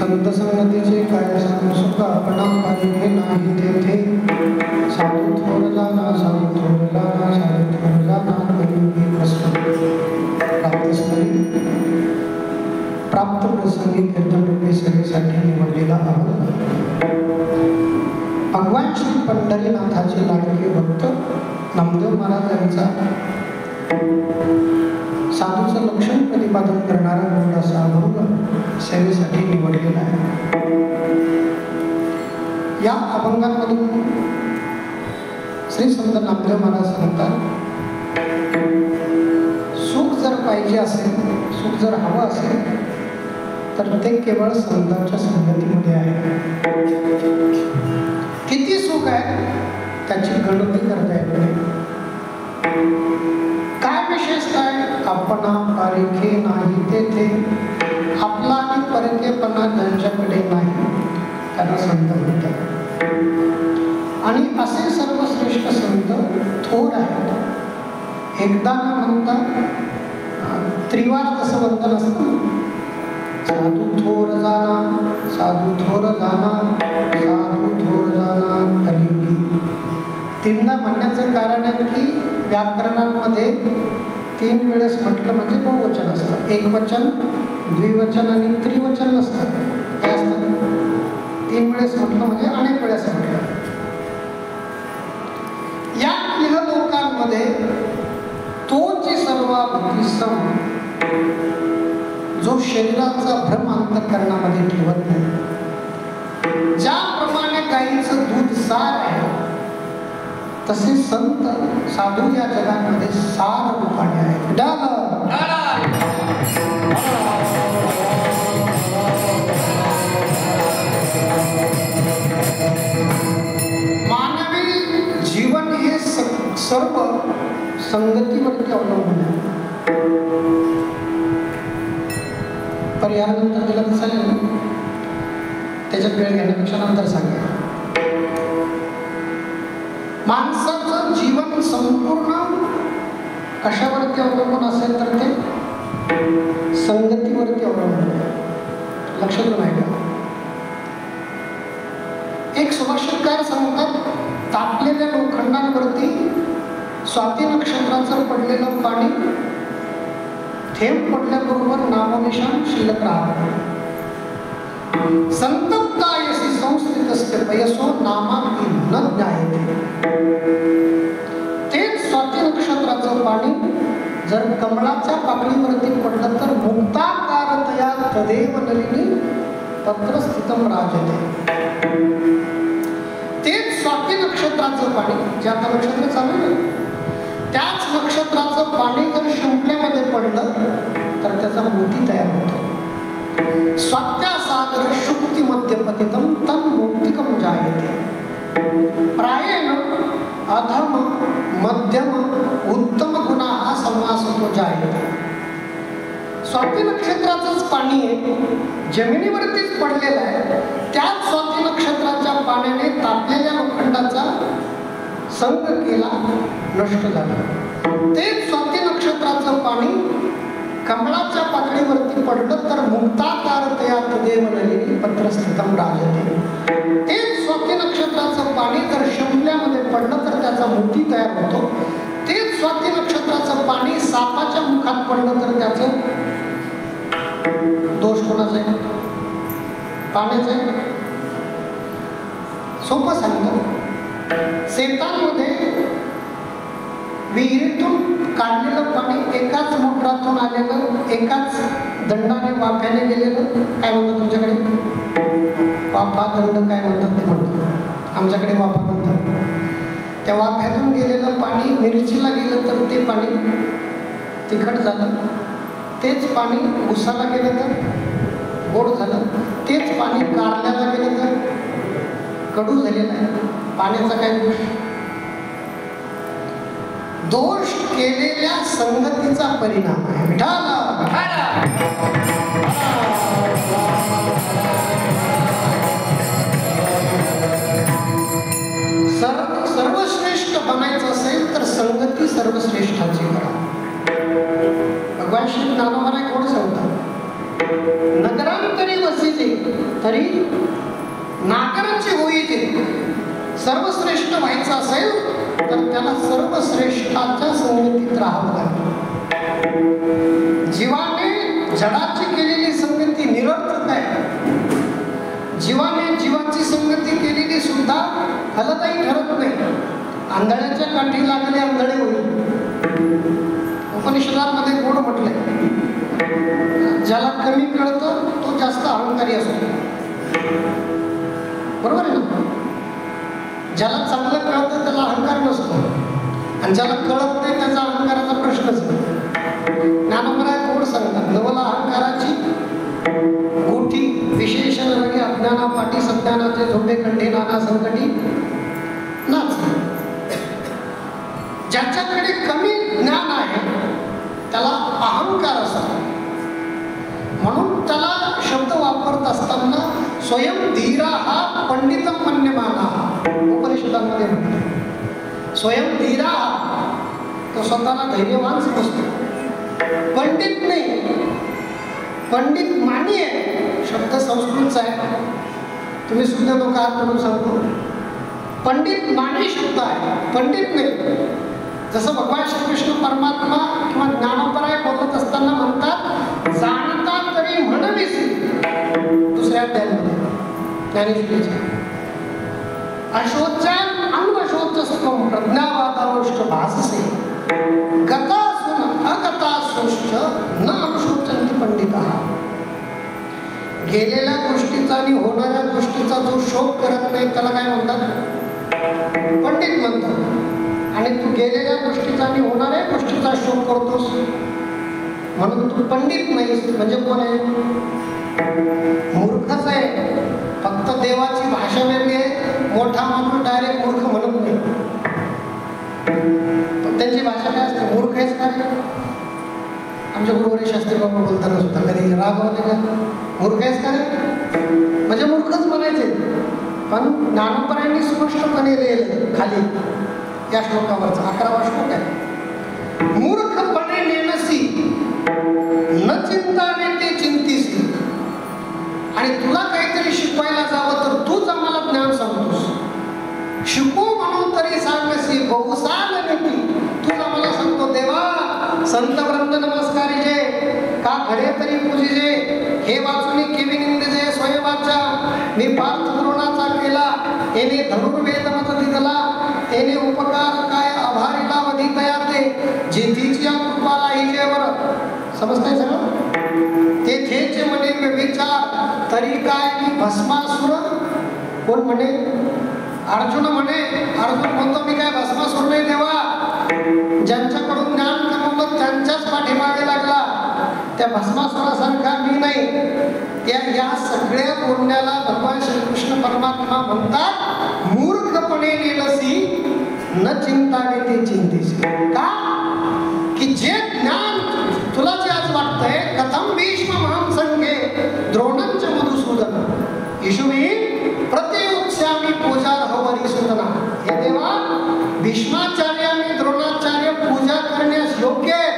संत संगतीचे काय सांगू सुख आपणा पाहिजे नाही तेथे साधू थोर जाना साधू थोर जाना साधू थोर जाना कलियुगी प्रश्न प्राप्त प्रसंगी कीर्तन रूपी सेवेसाठी निवडलेला अभंग भगवान श्री पंढरीनाथाचे लाडके भक्त नामदेव महाराजांचा साधूचं लक्षण प्रतिपादन करणारा गोड असा अभंग सेवेसाठी निवडलेला आहे. या अभंगांमधून श्री संत नामदेव महाराज सांगतात, सुख जर पाहिजे असेल, सुख जर हवं असेल तर ते केवळ संतांच्या संगतीमध्ये आहे. किती सुख आहे त्याची गणती करता येत नाही. काय विशेष काय आपणा पारिखे नाही तेथे आपला आणि परकेपणा ज्यांच्याकडे नाही त्यांना संत म्हणतात. आणि असे सर्वश्रेष्ठ संत थोर आहेत. एकदा न म्हणता त्रिवार जसं वंदन असतं, साधू थोर जाना साधू थोर जाना साधू थोर जाना कलियुगी. तीनदा म्हणण्याचं कारण आहे की व्याकरणामध्ये 3 वेळेस म्हटलं म्हणजे बहुवचन असतं. एकवचन, द्विवचन आणि त्रिवचन नसतं. काय असतं? 3 वेळेस म्हटलं म्हणजे अनेक वेळेस म्हटलं. या इहलोकांमध्ये तोच सर्वाभूतीसम जो शरीराचा भ्रम अंतःकरणामध्ये ठेवत नाही. ज्याप्रमाणे गाईचं दूध सार आहे तसे संत साधू या जगामध्ये सार रूपाने आहे. मानवी जीवन हे सर्व संगतीवरती अवलंबून आहे. पर्यायानंतर दिला तर चालेल, त्याच्यात वेळ घेण्यापेक्षा नंतर सांगा. माणसाचं जीवन संपूर्ण कशावरती अवलंबून असेल तर ते संगतीवरती अवलंबून आहे. लक्षात नाही का? एक सुभाषितकार सांगतात, तापलेल्या लोखंडांवरती स्वाती नक्षत्राचं पडलेलं पाणी थेंब पडल्याबरोबर नामनिशान शिल्लक राहत. संतप्तायसी संस्थितस्य पयसो नामापि न ज्ञायते. तेच स्वाती नक्षत्राचं पाणी जर कमळाच्या पाकळीवरती पडलं तर मुक्ताकारतया तदेव नलिनी पत्रस्थितम राजते. तेच स्वाती नक्षत्राचं पाणी, जे आता नक्षत्र चालू आहे, त्याच नक्षत्राचं पाणी जर शिंपल्यामध्ये पडलं तर त्याचा मोती तयार होतो. स्वात्यासागर शुक्ती मध्य पतितम तन मुक्तिकम जायते. प्रायेण अधम मध्यम उत्तम गुणा हा समास होतो जायते. स्वाती नक्षत्राचंच पाणी आहे, जमिनीवरतीच पडलेलं आहे. त्याच स्वाती नक्षत्राच्या पाण्याने तापलेल्या लोखंडाचा संग केला, नष्ट झाला. तेच स्वाती नक्षत्राचं पाणी कमळाच्या पातळीवरती पडलं तर मुक्ताकारतया तदेव नलिनी पत्रस्थितम राजते. तेच स्वाती नक्षत्राचं पाणी जर शिंपल्यामध्ये पडलं तर त्याचा मोती तयार होतो. तेच स्वाती नक्षत्राचं पाणी सापाच्या मुखात पडलं तर त्याचं दोष कोणाचा आहे? पाण्याचा आहे. सोपं सांगतो, शेतांमध्ये विहिरीतून काढलेलं पाणी एकाच मोटरातून आलेलं, एकाच दंडाने वाफ्याने गेलेलं, काय म्हणतात तुमच्याकडे? वाफा दंड काय म्हणतात ते म्हणतात. आमच्याकडे वाफा म्हणतात. त्या वाफ्यातून गेलेलं पाणी मिरचीला गेलं तर ते पाणी तिखट झालं. तेच पाणी उसाला गेलं तर गोड झालं. तेच पाणी कारल्याला गेलं तर कडू झालेलं आहे. पाण्याचा काय दोष? दोष केलेल्या संगतीचा परिणाम आहे. सर्वश्रेष्ठ बनायचं असेल तर संगती सर्वश्रेष्ठाची करा. भगवान श्री ज्ञानोबा कोण सांगतात? नगरांतरी वसिजे तरी नागराची होई जे सर्वश्रेष्ठ व्हायचं असेल तर त्याला सर्वश्रेष्ठाच्या संगतीत राहावं लागतं. जीवाने जडाची केलेली संगती निरर्थक आहे. जीवाने जीवाची संगती केलेली सुद्धा फलदायी ठरत नाही. आंधळ्याच्या काठी लागले आंधळे होईल. उपनिषदांमध्ये गोड म्हटलंय, ज्याला कमी कळतं तो जास्त अहंकारी असतो. बरोबर आहे ना? ज्याला चांगलं कळतं त्याला अहंकार नसतो, आणि ज्याला कळत नाही त्याचा अहंकाराचा प्रश्नच नाही. ज्ञानोबराय गोड सांगतात, नवला अहंकाराची गोठी विशेषण रंगे अज्ञाना पाठी सज्ञानाचे झोपे कंठे नाना संकटी नाच. ज्याच्याकडे कमी ज्ञान आहे त्याला अहंकार असतो. म्हणून त्याला शब्द वापरत असताना स्वयं धीरा हा पंडितम मन्यमाना, उपनिषदांमध्ये म्हणतात. स्वयं धीरा तो स्वतःला धैर्यवान समजतो, पंडित नाही. पंडित मानी आहे शब्द संस्कृतचा आहे, तुम्ही सुद्धा लोक आहात म्हणून सांगतो. पंडित मानी शब्द आहे, पंडित नाही. जसं भगवान श्रीकृष्ण परमात्मा किंवा ज्ञानोबराय बोलत असताना म्हणतात, जाणता तरी म्हणवीस. दुसऱ्या अध्यायामध्ये ज्ञानेश्वरीच्या अशोच्यान अन्वशोचस्त्वं प्रज्ञावादावश्च भाससे गतासून अगतासूश्च न अनुशोचन्ति पंडितः. गेलेल्या गोष्टीचा आणि होणाऱ्या गोष्टीचा जो शोक करत नाही त्याला काय म्हणतात? पंडित म्हणतात. आणि तू गेलेल्या गोष्टीचा आणि होणाऱ्या गोष्टीचा शोक करतोस म्हणून तू पंडित नाहीस. म्हणजे कोण आहे? मूर्खच आहे. फक्त देवाची भाषा वेगळी आहे. मोठा माणूस डायरेक्ट मूर्ख म्हणत नाही, पण त्यांची भाषा काय असते? मूर्ख आहेस का? आमच्या गुरुवारी शास्त्री बाबा बोलताना सुद्धा कधी राग होते का? मूर्ख आहेस का रे? म्हणजे मूर्खच म्हणायचे. पण ज्ञानोबरायांनी स्पष्टपणे लिहिलं खाली या श्लोकावरचा 11वा श्लोक आहे. मूर्खपणे नेनसी न चिंताने ते चिंतीसी. आणि तुला काहीतरी शिकवायला जावं तर तूच आम्हाला ज्ञान सांगतोस. शिकू म्हणून तरी सांगसी बहुसाल नीती. तूच आम्हाला सांगतो देवा संत वृंद नमस्कारी जे का घडे तरी पूजिजे. हे वाचुनी केवी निंदिजे स्वयंवाचा. मी पार्थ द्रोणाचा केला येणे धनुर्वेद मत दिदला. तेने उपकार काय आभारीला वधितया ते जिथीची कृपाला हिजेवर. समजताय सगळं? तेथेचे म्हणे विचार तरी काय मी भस्मासुर. कोण म्हणे? अर्जुन म्हणे. अर्जुन म्हणतो मी काय भस्मासुर नाही देवा. ज्यांच्याकडून ज्ञान कमवलं त्यांच्याच पाठीमागे लागला. त्या भस्मासुरासारखा मी नाही. या सगळ्या बोलण्याला भगवान श्रीकृष्ण परमात्मा म्हणतात मूर्खपणे नेलसी न चिंताने ते चिंतीसी. का? की जे ज्ञान तुला जे आज वाटतंय कथम भीष्म महं संगे द्रोणंच मधुसूदन यशुवी प्रतिउत्स्यामी पूजार हवरी सुतना. हे देवा भीष्माचार्य आणि द्रोणाचार्य पूजा करण्यास योग्य आहे.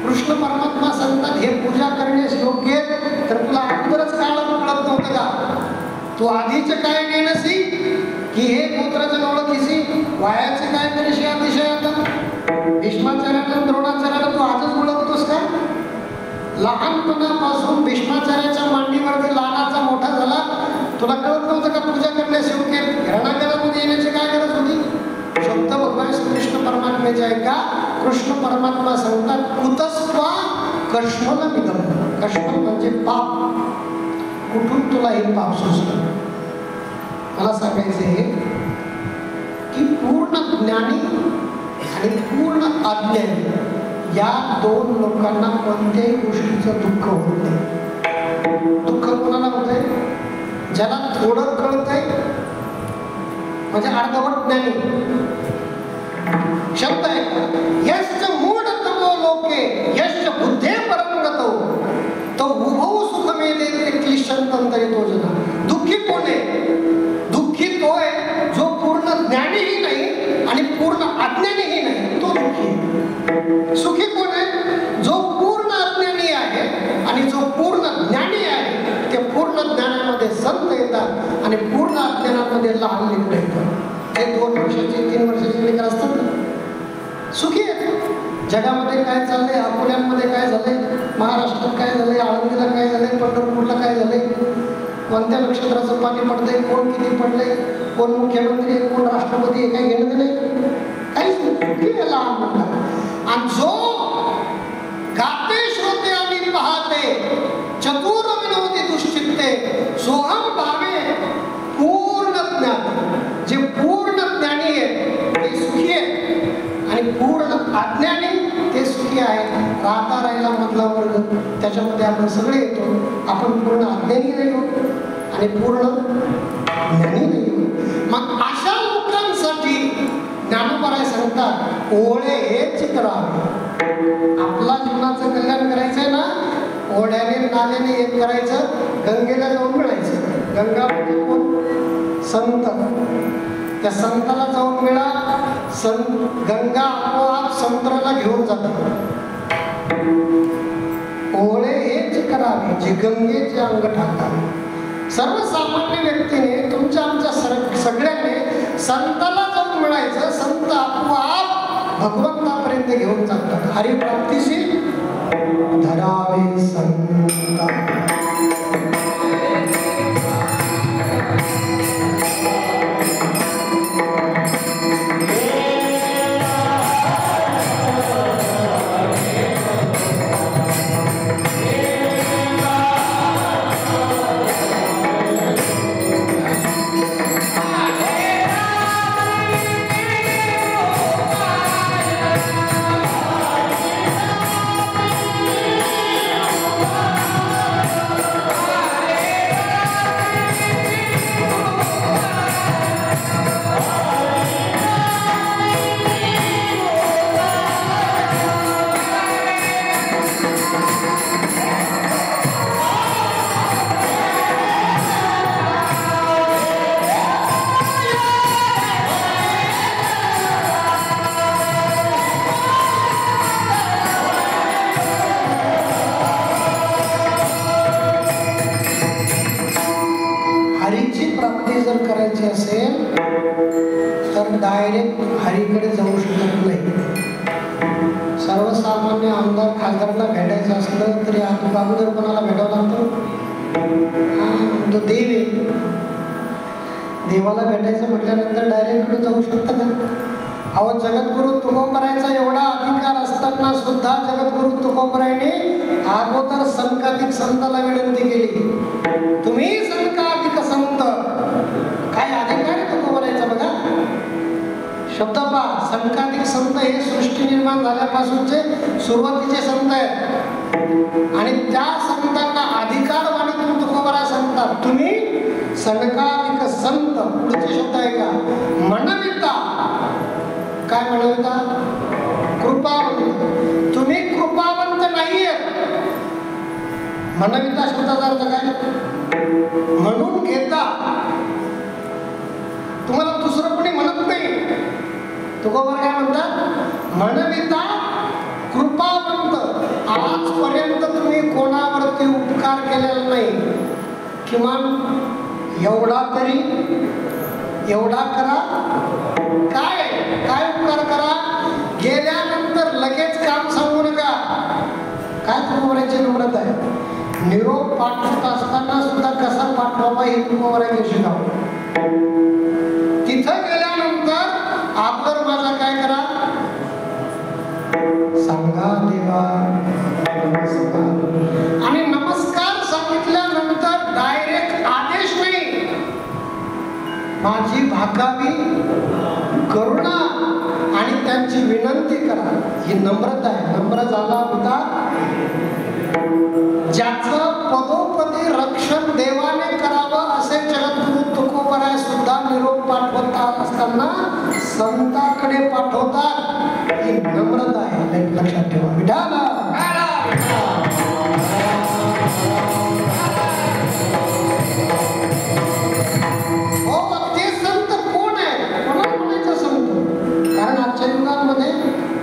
कृष्ण परमात्मा सांगतात हे पूजा करण्यास योग्य आहे. तर तुला अगोदरच काळ कळत नव्हतं का? तू आधीचे काय नेनसी की हे गोत्रजन ओळखीसी. वायाचे काय तरी अतिशय आता भीष्माचार्याला द्रोणाचार्याला तू आजच ओळखतोस का? लहानपणापासून भीष्माचार्याच्या मांडीवरती लहानाचा मोठा झाला. तुला कळत नव्हतं का पूजा करण्यास योग्य? घराघरामध्ये येण्याची काय गरज होती? शब्द भगवान श्रीकृष्ण परमात्म्याचे आहे का? कृष्ण परमात्मा सांगतात कुतस्त्वा कष्मलमिदं. कष्मल म्हणजे पाप. कुठून तुला हे पाप सुचलं? मला सांगायचे की पूर्ण ज्ञानी आणि पूर्ण अज्ञानी या दोन लोकांना कोणत्याही गोष्टीचं दुःख होत नाही. दुःख कोणाला होतंय? ज्याला थोडं कळतंय म्हणजे अर्धवट ज्ञानी. शब्द आहे यश्च मूढतमो लोके यश्च बुद्धे परंगतो तो उभौ सुखमेदे क्लिश्चंतंतरी तो जना. दुःखी कोण आहे? दुःखी तो आहे जो पूर्ण ज्ञानीही नाही आणि पूर्ण अज्ञानीही नाही, तो दुःखी. सुखी कोण आहे? जो पूर्ण अज्ञानी आहे आणि जो पूर्ण ज्ञानी आहे. ते पूर्ण ज्ञानामध्ये येतात आणि पूर्ण अज्ञानामध्ये लहान लेकरं येतात. हे 2 वर्षाचे 3 वर्षाचे लेकर असतात ना, सुखी आहेत. जगामध्ये काय चाललंय, अकोल्यामध्ये काय झालंय, महाराष्ट्रात काय झालंय, आळंदीला काय झालंय, पंढरपूरला काय झालंय, कोणत्या नक्षत्राचं पाणी पडतंय, कोण किती पडलंय, कोण मुख्यमंत्री आहे, कोण राष्ट्रपती आहे, काही घेणं नाही, काहीच नाही. लहान मुलगा आणि जो गाते श्रोते आणि पाहते चतुर विनोदी दुश्चित्ते सोहम भावे पूर्ण ज्ञान. जे पूर्ण ज्ञानी आहे ते सुखी आहे आणि पूर्ण अज्ञानी ते सुखी आहे. राहता राहिला मधला वर्ग, त्याच्यामध्ये आपण सगळे येतो. आपण पूर्ण अज्ञानी नाही होत आणि पूर्ण ज्ञानी नाही होत. मग अशा लोकांसाठी ज्ञानोबराय सांगतात ओळे हेच करावे. आपला जीवनाचं कल्याण करायचंय ना, ओढ्याने नाल्याने एक करायचं, गंगेला जाऊन मिळायचं. गंगा म्हणजे कोण? संत. त्या संताला जाऊन मिळा. गंगा आपोआप समुद्राला घेऊन जातात. ओळे हेच करावे जे गंगेचे अंग ठाकावे. सर्वसामान्य व्यक्तीने तुमच्या आमच्या सगळ्यांनी संताला जाऊन मिळायचं. संत आपोआप भगवंतापर्यंत घेऊन जातात. हरिप्राप्तीशी धरावे संत. डायरेक्ट हरीकडे जाऊ शकत नाही. सर्वसामान्य आमदार खासदारांना भेटायचं असलं तरी अगोदर कोणाला भेटावं लागतं? तो देव आहे. देवाला भेटायचं म्हटल्यानंतर डायरेक्ट जाऊ शकतं का? अहो, जगद्गुरु तुकोबरायचा एवढा अधिकार असताना सुद्धा जगद्गुरु तुकोबरायने अगोदर संकाधिक संताला विनंती केली. तुम्ही संकाधिक संत, काय अधिकार तुकोबरायचा बघा. शब्द पहा, संकाधिक संत हे सृष्टी निर्माण झाल्यापासूनचे सुरुवातीचे संत आहेत आणि त्या संतांना अधिकार वाणी तुकोबराय सांगतात. तुम्ही संकाधिक संत. पुढचे शब्द आहे का? मनविता. काय म्हणता? कृपावंत. तुम्ही कृपावंत नाहीये. मनविता शब्दाचा अर्थ काय? म्हणून घेता. तुम्हाला दुसरं कोणी म्हणत नाही. तुकोबराय काय म्हणतात? मनविता कृपावंत. आजपर्यंत तुम्ही कोणावरती उपकार केलेला नाही. किमान एवढा तरी एवढा करा. काय काय उपकार करा? गेल्यानंतर लगेच काम सांगू नका. काय तुकोबरायची नम्रता आहे. निरोप पाठवत असताना सुद्धा कसा पाठवावा हे तुकोबराय शिकावं. तिथं गेल्यानंतर अगोदर माझा काय करा? सांगा देवा नमस्कार. आणि नमस्कार सांगितल्यानंतर डायरेक्ट आदेश नाही. माझी भाकावी करुणा आणि त्यांची विनंती करा. ही नम्रता आहे. नम्र झाला होता ज्याचं पदोपदी रक्षण देवाने करावं असे जगद्गुरु तुकोबराय सुद्धा निरोप पाठवत असताना संताकडे पाठवतात. ही नम्रता आहे. लक्षात ठेवा. विठाला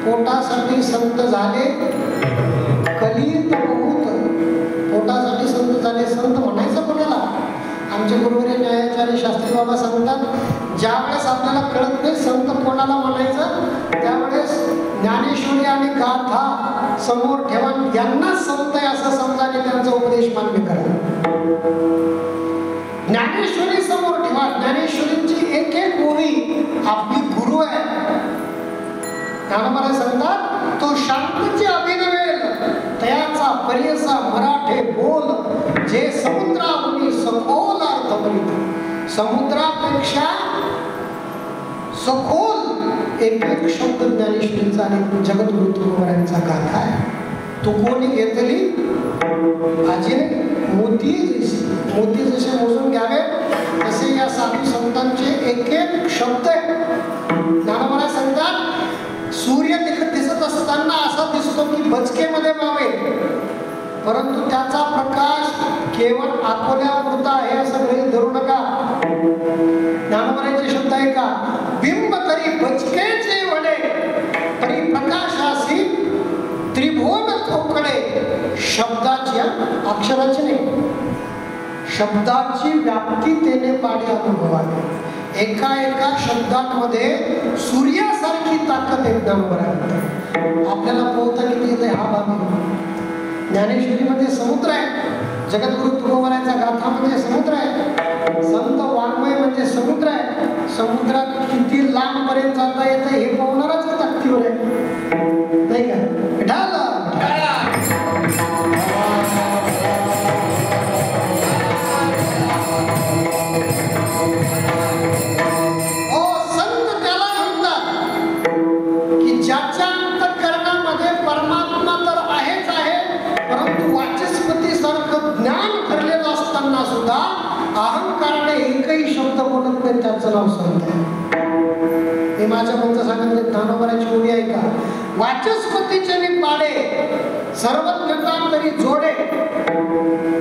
पोटासाठी संत झाले. कलित बहुत पोटासाठी संत झाले. संत म्हणायचं कोणाला? आमचे गुरुवारी आचार्य शास्त्री बाबा सांगतात, ज्यावेळेस आपल्याला कळत नाही संत कोणाला म्हणायचं, त्यावेळेस ज्ञानेश्वरी आणि गाथा समोर ठेवा, यांनाच संत आहे असं समजा आणि त्यांचा उपदेश मान्य करा. ज्ञानेश्वरी समोर ठेवा. ज्ञानेश्वरींची एक एक ओवी आपली गुरु आहे. ज्ञानोबा सांगतात, तो शांतचे अभिनवेल तयाचा पर्यसा मराठे बोल, जे समुद्राहून सखोल अर्थ बनित. समुद्रापेक्षा सखोल एक एक शब्द ज्ञानेश्वरीचा आणि जगद्गुरु तुकोबारायांचा गाथा आहे. तो कोणी घेतली आजीने मोती जसे मोजून घ्यावे तसे या साधू संतांचे एक एक शब्द आहे. ज्ञानोबा सांगतात, सूर्य दिसत असताना असा दिसतो की बचकेमध्ये मावेल, परंतु त्याचा प्रकाश केवळ अकोल्यापुरता आहे असं गृहीत धरू नका. ज्ञानोबाचे शब्द आहे का, बिंब तरी बचकेचे वडे, तरी प्रकाशासी त्रिभुवन चौकडे. शब्दाची, अक्षराची नाही, शब्दाची व्याप्ती तेने पाडे अनुभवावे. एका एका शब्दांमध्ये सूर्यासारखी ताकद आहे ज्ञानोबारांमध्ये. आपल्याला पोहता किती येते हा भाग. ज्ञानेश्वरीमध्ये समुद्र आहे, जगद्गुरु तुकोबारायांचा गाथामध्ये समुद्र आहे, संत वाङ्मय म्हणजे समुद्र आहे. समुद्रात किती लांब पर्यंत जाता येतं हे पाहणारच ताकदीवर आहे, नाही का? विठाला ज्याच्या अंतःकरणामध्ये परमात्मा तर आहेच आहे, परंतु वाचस्पती सारखं ज्ञान ठरलेलं असताना सुद्धा अहंकाराने एकही शब्द बोलत नाही, त्याचं नाव संत आहे. हे माझ्या म्हणचं सांगितलं ज्ञानोबाराची ओवी आहे का, वाचस्पतीचे मी पाडे सर्वज्ञता तरी जोडे,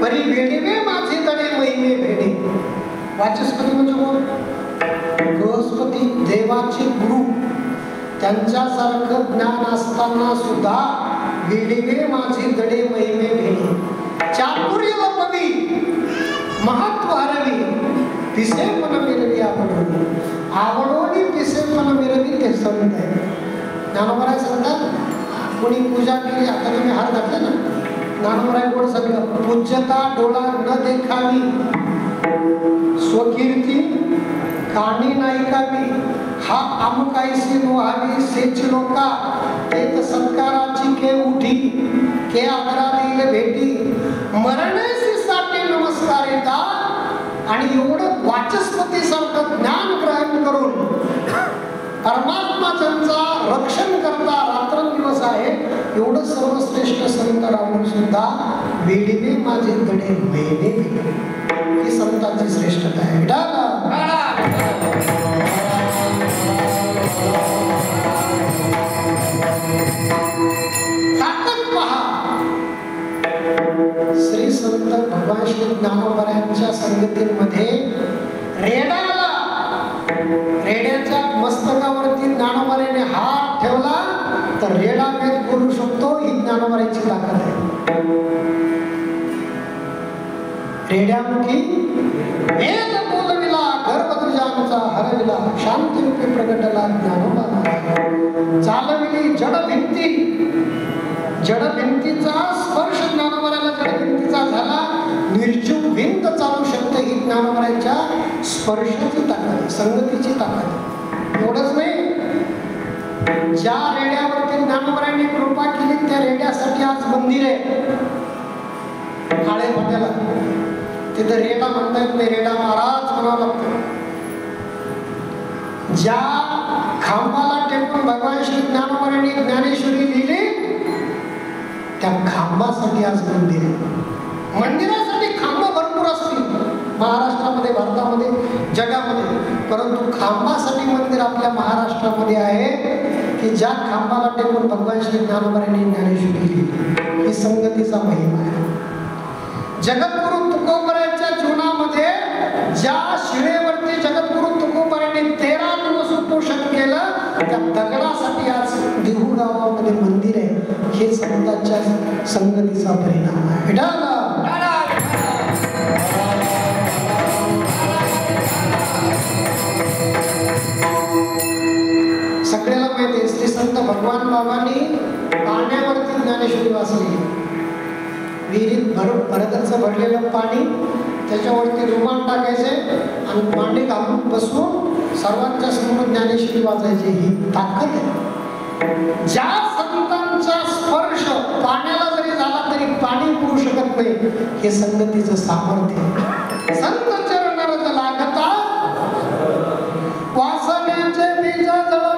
परी वेडीवे माझे तडे महिमे भेडे. वाचस्पती म्हणजे कोण? बृहस्पती देवाचे गुरु. त्यांच्यासारखं ज्ञान असताना सुद्धा वेडीवे माझे दडे महिमे भेडे. चातुर्य लपवी महत्व हरवी, पिसे पण मिरवी आवडवली. आवडवली पिसे पण मिरवी ते संत आहे. ज्ञानोबा सांगतात, कोणी पूजा केली, आता तुम्ही हार घातले ना, ज्ञानोबा कोण सगळं पूज्यता डोळा न देखावी, स्वकीर्ती कानी नायकावी, हा अमुकायसी नोहावी सेची लोका, ते सत्काराची के उठी के आदरा देईल भेटी, मरणेसी साठी नमस्कार येतात. आणि एवढं वाचस्पती सारखं ज्ञान ग्रहण करून परमात्मा ज्यांचा रक्षण करता रात्रंदिवस आहे, एवढं सर्वश्रेष्ठ संत राहून सुद्धा वेडीने माझे दडे महिने भेटले. ही संतांची श्रेष्ठता आहे. ताकद पहा. श्री संत भगवान श्री ज्ञानोबारायांच्या संगतीमध्ये रेडाला, रेड्याच्या मस्तकावरती ज्ञानोबाराने हात ठेवला तर रेडा वेद बोलू शकतो. ही ज्ञानोबाराची ताकद आहे. रेड्यामुखी वेद बोलविला, गर्भध्वजांचा हरविला, शांती रूपी प्रगटला ज्ञानोबा. चालविली जड भिंती, जड भिंतीचा स्पर्श ज्ञानोबाराला जड भिंतीचा झाला. निर्जीव भिंत चालू शकते. ही ज्ञानोबारांच्या स्पर्शाची ताकद, संगतीची ताकद. एवढंच नाही, ज्या रेड्यावरती ज्ञानोबारांनी कृपा केली त्या रेड्यासाठी आज मंदिर आहे काळे फाट्याला. तिथं रेडा म्हणता येत नाही, रेडा महाराज म्हणावं लागतं. ज्या खांबाला टेकून भगवान श्री ज्ञानोबारांनी ज्ञानेश्वरी लिहिली त्या खांबासाठी आज मंदिर आहे. मंदिरासाठी खांब भरपूर असतील महाराष्ट्रामध्ये, भारतामध्ये, जगामध्ये, परंतु खांबासाठी मंदिर आपल्या महाराष्ट्रामध्ये आहे की ज्या खांबाला टेकून भगवान श्री ज्ञानोबारांनी ज्ञानेश्वरी लिहिली. ही संगतीचा महिमा आहे. जगद्गुरु तुकोबारायांच्या जीवनामध्ये ज्या शिळेवरती जगद्गुरु तुकोबारायांनी 13 दिवस उपोषण केलं, त्या दगडासाठी आज देहू गावामध्ये मंदिर आहे. हे संतांच्या संगतीचा परिणाम आहे. श्री संत भगवान बाबांनी पाण्यावरती ज्ञानेश्वरी वाचली. विहिरीत भरगच्च भरलेलं पाणी, त्याच्यावरती रुमाल टाकायचे आणि मांडी घालून बसून सर्वांच्या समोर ज्ञानेश्वरी वाचायची. ही ताकद आहे. ज्या संतांचा स्पर्श पाण्याला जरी झाला तरी पाणी पुरू शकत नाही, हे संगतीचं सामर्थ्य. संत चरणारज लागता वासनेचे बीज जळून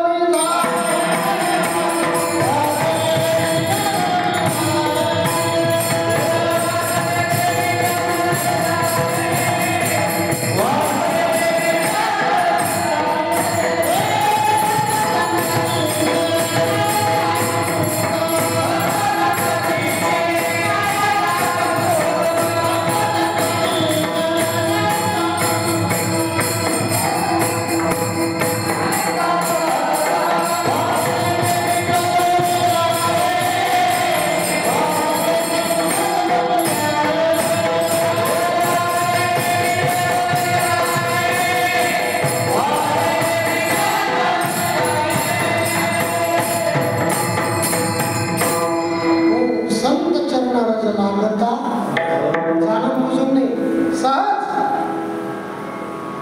जा.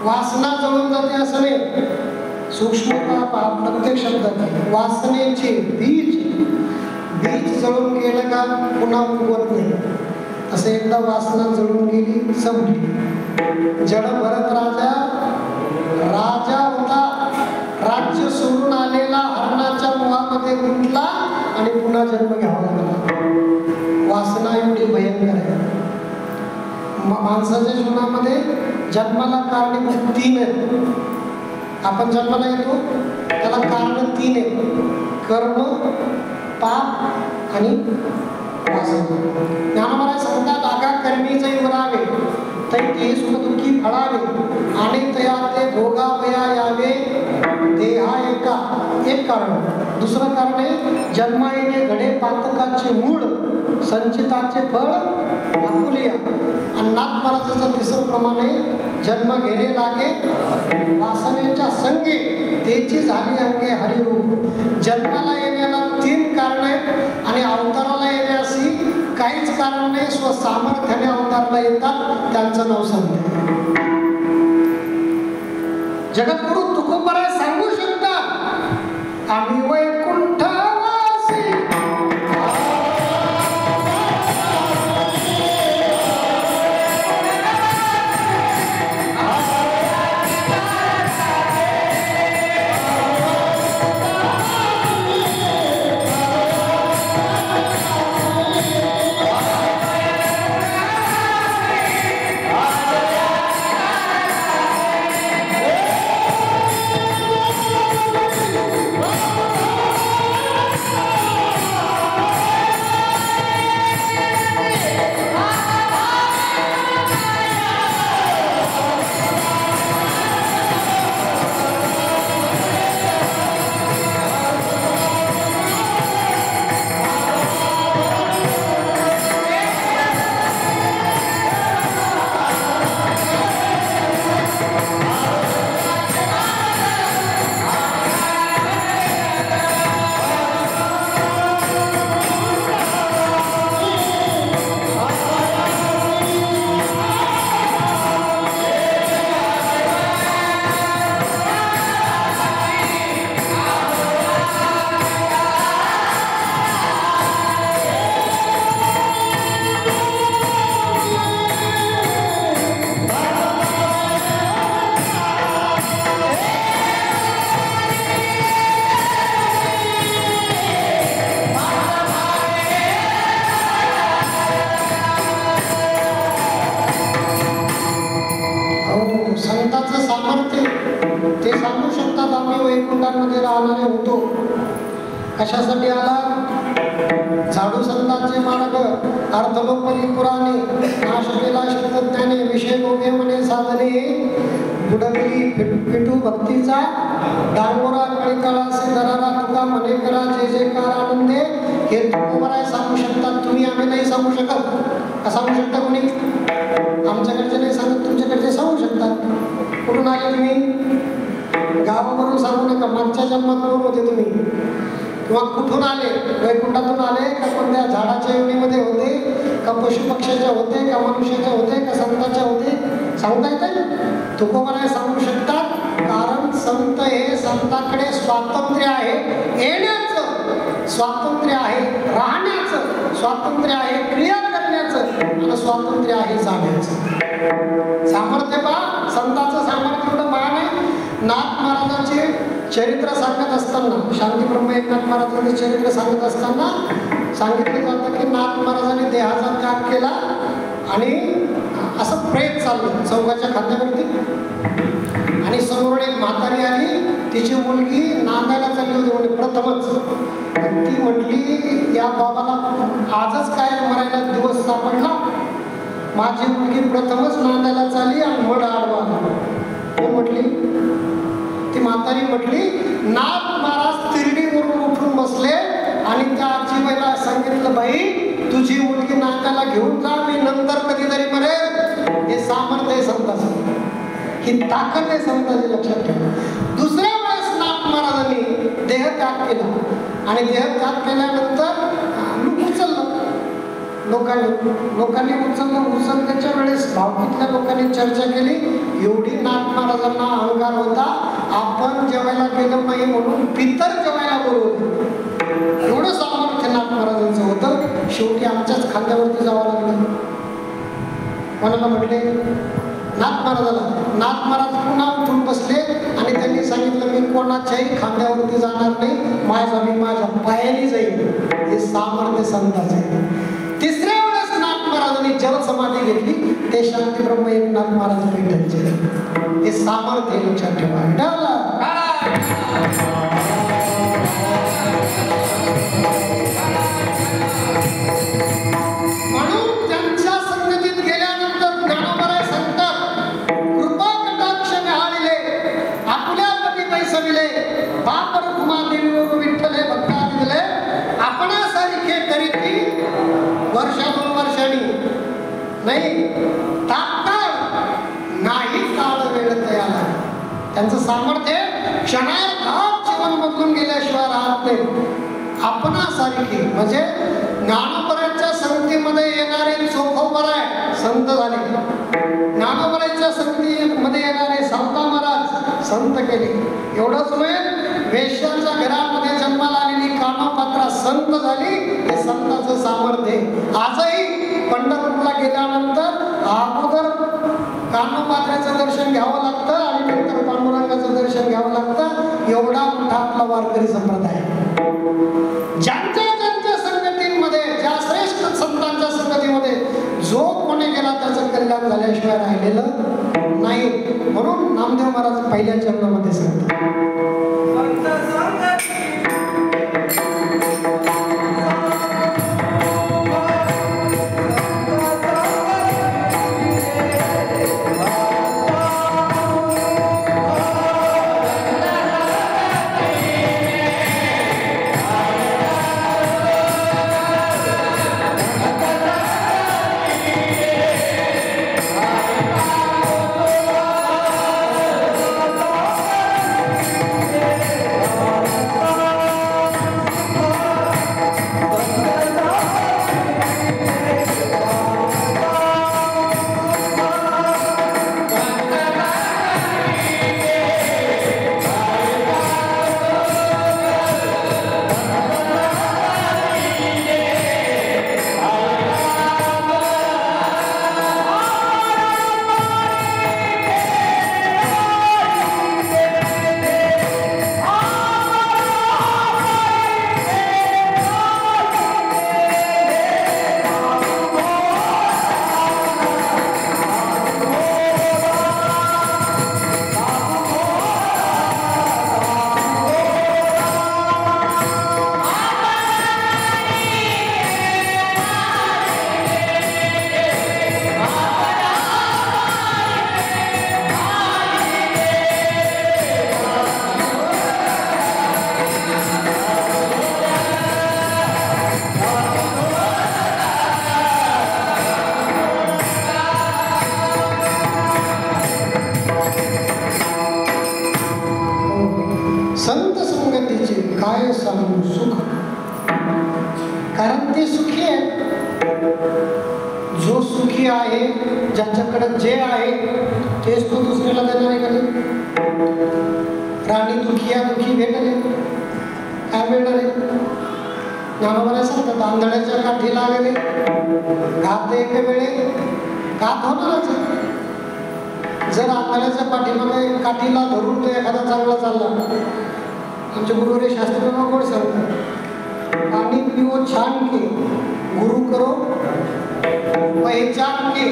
वासना जळून जाते असं नाही. सूक्ष्मता प्रत्येक शब्दात वासनेचे बीज जळून गेलं का पुन्हा उगवत नाही. असं एकदा वासना जळून गेली, संपली. जड भरत राजा होता. राज्य सोडून आलेला हरणाच्या मोहामध्ये गुंतला आणि पुन्हा जन्म घ्यावा लागला. वासना एवढी भयंकर आहे. माणसाच्या जीवनामध्ये जन्माला कारणीभूत 3 आहेत. आपण जन्माला येतो त्याला कारण 3 आहेत: कर्म, पाप आणि वासना. ज्ञानोबा सांगतात, आगा कर्मीचे युवरावे तै सुख दुःखी फळावे आणि तया ते भोगावया यावे देहा एका. एक कारण. दुसरं कारण आहे जन्मा येणे घडे पातकाचे मूळ, संचिताचे फळ आपुलिया. अन्नात महाराजाचं तिसरं प्रमाणे जन्म घेणे लागे वासनेच्या संगे त्याची झाली अंगे हरिरूप. जन्माला येण्याला 3 कारण आहेत आणि अवताराला येण्याशी काहीच कारण नाही. स्वसामर्थ्याने अवताराला येतात, त्यांचं नाव संत. जगद्गुरु तुकोबराय सांगू शकतात, आम्ही वैकुंठवासी कशासाठी आला? झाडू संतांचे मार्ग अर्थलोपरी पुराणे नाश केला शब्दज्ञाने विषय गोगे म्हणे साधने बुडविली पिटू भक्तीचा डांगोरा कळीकाळासे दरारा तुका म्हणे करा जे जे कार आनंदे. हे तुकोबराय सांगू शकतात, तुम्ही आम्ही नाही सांगू शकत. सांगू शकता कोणी? आमच्याकडचे नाही सांगत, तुमच्याकडचे सांगू शकतात. कुठून आले तुम्ही? गाव गावावरून सांगू नका मागच्या जन्मात कोण होते तुम्ही, किंवा कुठून आले, वैकुंठातून आले का, कोणत्या झाडाच्या योनीमध्ये होते का, पशुपक्ष्याच्या होते का, मनुष्याच्या होते का, संतांच्या होते, सांगता येते? तुकोबाराय सांगू शकतात. कारण संत हे, संतांकडे स्वातंत्र्य आहे, येण्याचं स्वातंत्र्य आहे, राहण्याचं स्वातंत्र्य आहे, क्रिया करण्याचं आणि स्वातंत्र्य आहे जाण्याचं. सामर्थ्य पहा, संतांचं सामर्थ्य एवढं महान आहे. नाथ महाराजांचे चरित्र सांगत असताना, शांतीब्रह्म एकनाथ महाराजांचे चरित्र सांगत असताना सांगितलं जातं की नाथ महाराजांनी देहाचा त्याग केला आणि असं प्रेत चाललं चौकाच्या खांद्यावरती, आणि समोर एक म्हातारी आली, तिची मुलगी नांदायला चालली होती म्हणजे प्रथमच. ती म्हटली या बाबाला आजच काय मरायला दिवस सापडला, माझी मुलगी प्रथमच नांदायला चालली आणि मड आडवा. कोण म्हटली? ती म्हातारी म्हटली, नाथ महाराज तिरडीवरून उठून बसले आणि त्या आजीबाईला सांगितलं, बाई तुझी मुलगी नांदायला घेऊन जा, मी नंतर कधीतरी मरेल. हे सामर्थ्य आहे संताचं, ही ताकद आहे संतांची, लक्षात ठेवा. दुसऱ्या वेळेस नाथ महाराजांनी देह त्याग केला आणि देह त्याग केल्यानंतर उचललं लोकांनी उचलण्याच्या वेळेस भावकीतल्या लोकांनी चर्चा केली. एवढी नाथ महाराजांना अहंकार होता, आपण जेवायला गेलं नाही म्हणून पितर जेवायला बोलवलं. एवढं सामर्थ्य नाथ महाराजांचं होतं. शेवटी आमच्याच खांद्यावरती जावं लागलं. कोणाला म्हटले? नाथ महाराजाला. नाथ महाराज पुन्हा उठून बसले आणि त्यांनी सांगितलं, मी कोणाच्याही खांद्यावरती जाणार नाही, मी माझ्या पायाने जाईल. हे सामर्थ्य संतांचे. तिसऱ्या वेळेस नाथ महाराजांनी जल समाधी घेतली, ते शांतीब्रह्म एकनाथ महाराज पैठणचे. हे सामर्थ्य लक्षात ठेवा. म्हणून त्यांच्या संगतीत गेल्यानंतर ज्ञानोबराय सांगतात, कृपा कटाक्ष न्याहाळिले, आपल्या पती पैसविले, बाप रुक्मा देवीवर विठ्ठले भक्तादी दिले, आपणासारखे करीती वर्ष 2 वर्षांनी नाही, तात्काळ नाही काळ वेळ तयार. त्यांचं सामर्थ्य क्षणार्धात जीवन बदलून गेल्याशिवाय राहत नाही. आपणासारखी म्हणजे ज्ञानोबरायच्या संगतीमध्ये येणारे चोखोबराय संत झाले, ज्ञानोबरायच्या संगतीमध्ये येणारे सावता महाराज संत केले. एवढंच नव्हे, वेश्याच्या घरामध्ये जन्माला आलेली कामापात्रा संत झाली. हे संतांचं सामर्थ्य. आजही पंढरपूरला गेल्यानंतर अगोदर कामापात्राचं दर्शन घ्यावं लागतं आणि नंतर पांडुरंगाचं दर्शन घ्यावं लागतं. एवढा मोठा आपला वारकरी संप्रदाय. ज्यांच्या ज्यांच्या संगतीमध्ये, ज्या श्रेष्ठ संतांच्या संगतीमध्ये जो कोणी गेला त्याचं कल्याण झाल्याशिवाय राहिलेलं नाही. म्हणून नामदेव महाराज पहिल्या चरणामध्ये सांगतात, ते सुखी आहे. जो सुखी आहे, ज्याच्याकडे जे आहे तेच तो दुसऱ्याला देणार आहे का? राणी दुखी आहे, दुखी भेटले काय मिळणार आहे? ज्ञानोबाने सांगतात आंधळ्याच्या काठी लागले घात एक वेळे घात होणारच. जर आंधळ्याच्या पाठीमागे काठीला धरून तो एखादा चांगला चालला, आमचे गुरुवरे शास्त्री कोण सांगतात, पाणी पिओ छान के गुरु करो पहिचान के.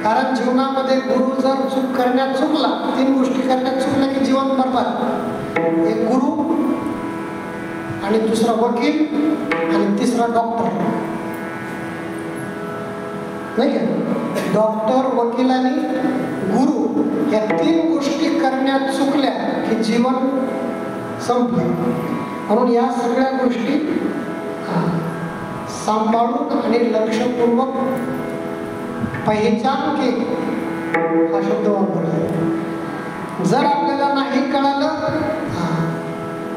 कारण जीवनामध्ये गुरु जर चूक करण्यात चुकला, 3 गोष्टी करण्यात चुकला की जीवन बरबाद. एक गुरु, आणि दुसरा वकील, आणि तिसरा डॉक्टर. नाही का? डॉक्टर, वकील आणि गुरु या 3 गोष्टी करण्यात चुकल्या की जीवन संपले. म्हणून या सगळ्या गोष्टी सांभाळून आणि लक्षपूर्वक पहिचान के हा शब्द वापरला. जर आपल्याला नाही कळालं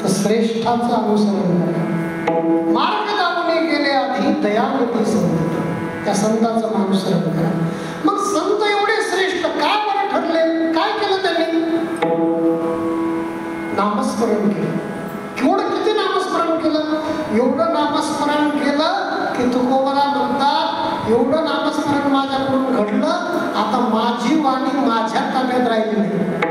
तर श्रेष्ठाचं अनुसरण करा. मार्ग दाखवणे गेले आधी दयावती संत, त्या संतांचं अनुसरण करा. मग संत एवढे श्रेष्ठ का बरं ठरले? काय केलं त्यांनी? नामस्मरण केलं. केवढं किती नामस्मरण केलं? एवढं नामस्मरण केलं की तुकोबरा म्हणतात, एवढं नामस्मरण माझ्याकडून घडलं, आता माझी वाणी माझ्या ताब्यात राहिली नाही.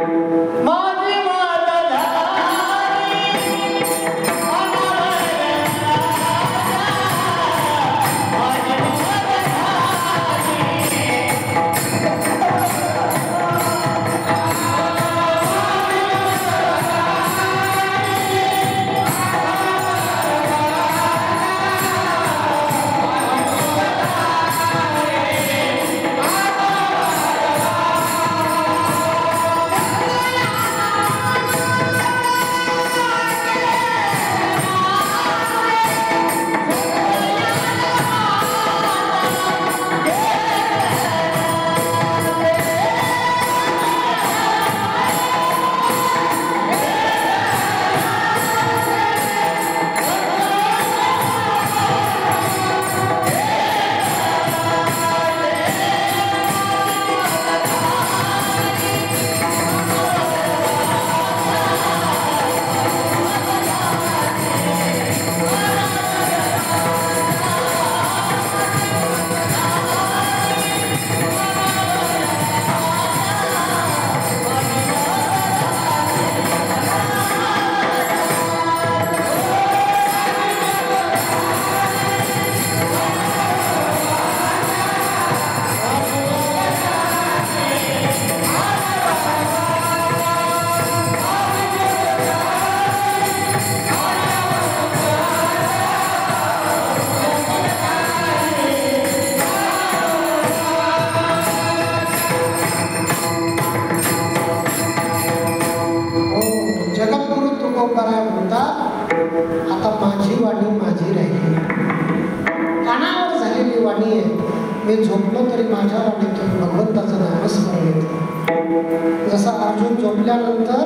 आता माझी वाणी माझी राहिली, कानावर झालेली वाणी आहे. मी झोपलो तरी माझ्या वाणीतून भगवंताचं नामस्मरण येतं. जसा अर्जुन झोपल्यानंतर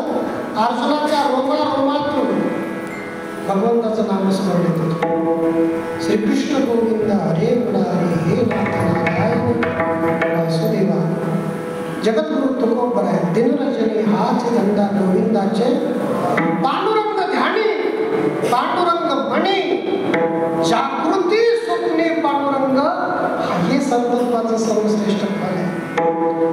अर्जुनाच्या रोमारोमातून भगवंताचं नामस्मरण येतं. श्रीकृष्ण गोविंद हरे मुरारी हे नाथ नारायण वासुदेवा. जगद्गुरु तुकोबर आहे, दिनरजनी हाच धंदा गोविंदाचे. पांडुरंग ध्यानी पांडुरंग म्हणे, जागृती स्वप्ने पांडुरंग. हे संतत्वाचं सर्वश्रेष्ठ फळ आहे.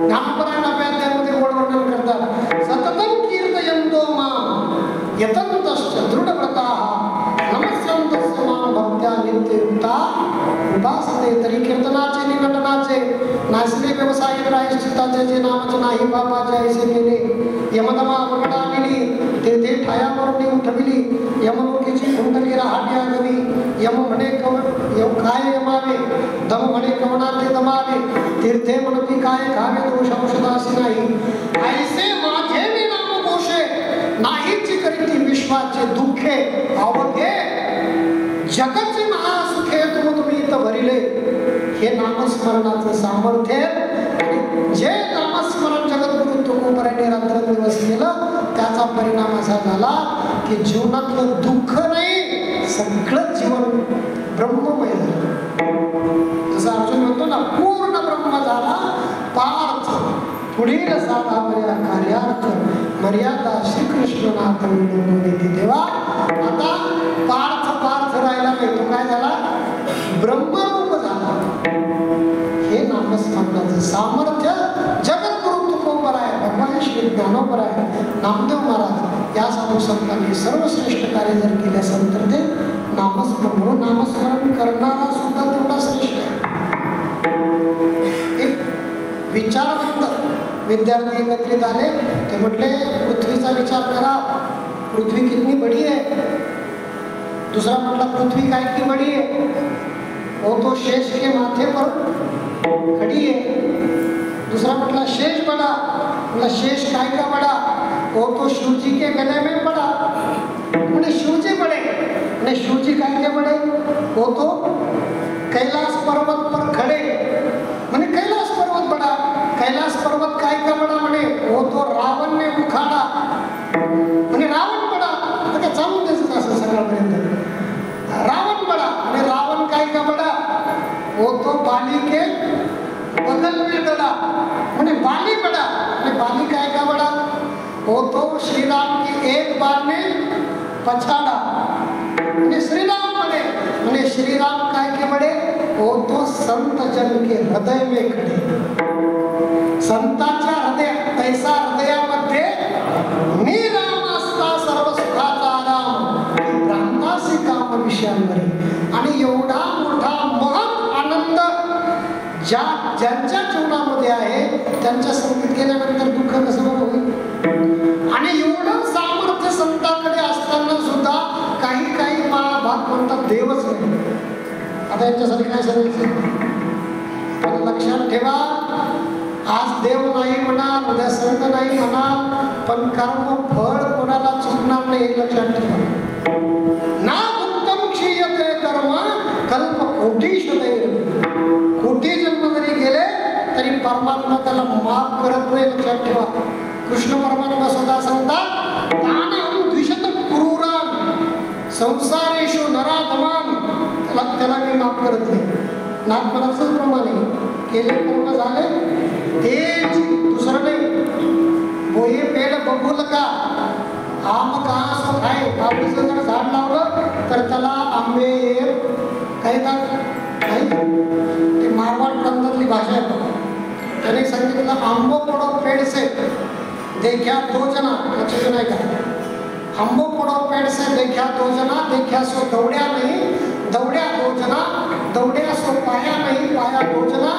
ज्ञानपरा नव्याध्यामध्ये वर्णन करतात, सततं कीर्तयन्तो मां यतन्तश्च दृढव्रताः नमस्यन्तस्य मां भक्त्या नित्ययुक्ता उपासते. तरी कीर्तनाचे निकटनाचे नासले व्यवसाय प्रायश्चित्ताचे, जे नामच नाही बापाचे ऐसे केले. यमदमा वगडाविली तेथे ठायावरणी उठविली, यमलोकीची कुंडली राहाट्या गवी. यम म्हणे काय यमावे, दम म्हणे कवना ते दमावे. तीर्थे म्हणती काय खावे, दोष औषधासी नाही. ऐसे माझे मी नाम घोषे, नाहीची करीती विश्वाचे दुःखे. अवघे जगतचे महासुखे तुम्ही इथं भरिले. हे नामस्मरणाचं सामर्थ्य. जे नामस्मरण जगद्गुरु तुकोबराने रात्रंदिवस केलं, त्याचा परिणाम असा झाला की जीवनातलं दुःख नाही, सगळं जीवन ब्रह्ममय झालं. जसं अर्जुन म्हणतो ना, पूर्ण ब्रह्म झाला पार्थ, पुढील साधा पर्या कार्यार्थ मर्यादा श्रीकृष्णनाथ देते. तेव्हा आता पार्थ राहिला नाही, तो काय झाला? ब्रह्मरूप झाला. हे नामस्मरणाचं सामर्थ्य जगद्गुरु तुकोबराय, भगवान श्री ज्ञानोबराय, नामदेव महाराज या साधू संतांनी सर्वश्रेष्ठ कार्य जर केले असेल तर ते नामस्मरण. नामस्मरण करणारा सुद्धा तेवढा श्रेष्ठ आहे. एक विचारवंत विद्यार्थी एकत्रित आले, ते म्हटले पृथ्वीचा विचार करा, पृथ्वी कितनी बड़ी है. दूसरा म्हटला पृथ्वी काय की बड़ी है, वो तो शेष के माथे पर खड़ी है. दूसरा म्हटला शेष बड़ा, मतलब शेष काय का बड़ा, वो तो शिव जी के गले में पड़ा. मैंने शिव जी बड़े, मैंने शिव जी काय के बड़े, वो तो कैलाश पर्वत पर खड़े. मैंने कैलाश पर्वत बड़ा, कैलाश पर्वत काय का बड़ा, म्हणे वो तो रावण ने उखाड़ा. मैंने रावण बड़ा, आता काय चालून द्यायचं असं सगळ्यापर्यंत. रावण बड़ा, मैंने रावण काय का बड़ा, वो तो बाली के बगल में बड़ा. मैंने बाली बड़ा, मैंने बाली काय का बड़ा, वो तो श्री राम की एक बार में पछाड़ा. मैंने श्री राम बड़े, मैंने श्री राम काय के बड़े, वो तो संत जन के हृदय में खड़े. संतांच्या हृदय, तैसा हृदयामध्ये मी राम असता सर्व सुखाचा आराम, भ्रांतासी काम विषयांवरी. आणि एवढा मोठा महत् आनंद ज्यांच्या जीवनामध्ये आहे त्यांच्या संगीत गेल्यानंतर दुःख कसं होईल. आणि एवढं सामर्थ्य संतांकडे असताना सुद्धा काही भाग म्हणतात देवच नाही. आता यांच्यासाठी काय सांगायचं, पण लक्षात ठेवा, आज देव नाही म्हणा, उद्या संत नाही म्हणा, पण कर्म फळ कोणाला चुकणार नाही हे लक्षात ठेवा. ना उत्तम क्षीयते कर्म कल्प कोटीशदैव. कोटी जन्म जरी गेले तरी परमात्मा त्याला माफ करत नाही, लक्षात ठेवा. कृष्ण परमात्मा स्वतः सांगतात, तानहं द्विशत क्रूरान संसारेषु नराधमान, त्याला मी माफ करत नाही. नागपणाचं प्रमाणे केले कर्म झाले ते दुसरं नाही. बोये पेड बघूल का, आम कहा सो खाय. आवडीचं जर झाड लावलं तर त्याला आंबे काही ते मारवाड प्रांतातली भाषा आहे. त्याने सांगितलं, आंबो पडो पेड़ से देखा दो जना, लक्षात नाही का, आंबो पडो पेड़ से देखा दो जना, देखा सो दौड्या नहीं, दौड्या दो जना, दौड्या सो पाया नहीं, पाया दो जना,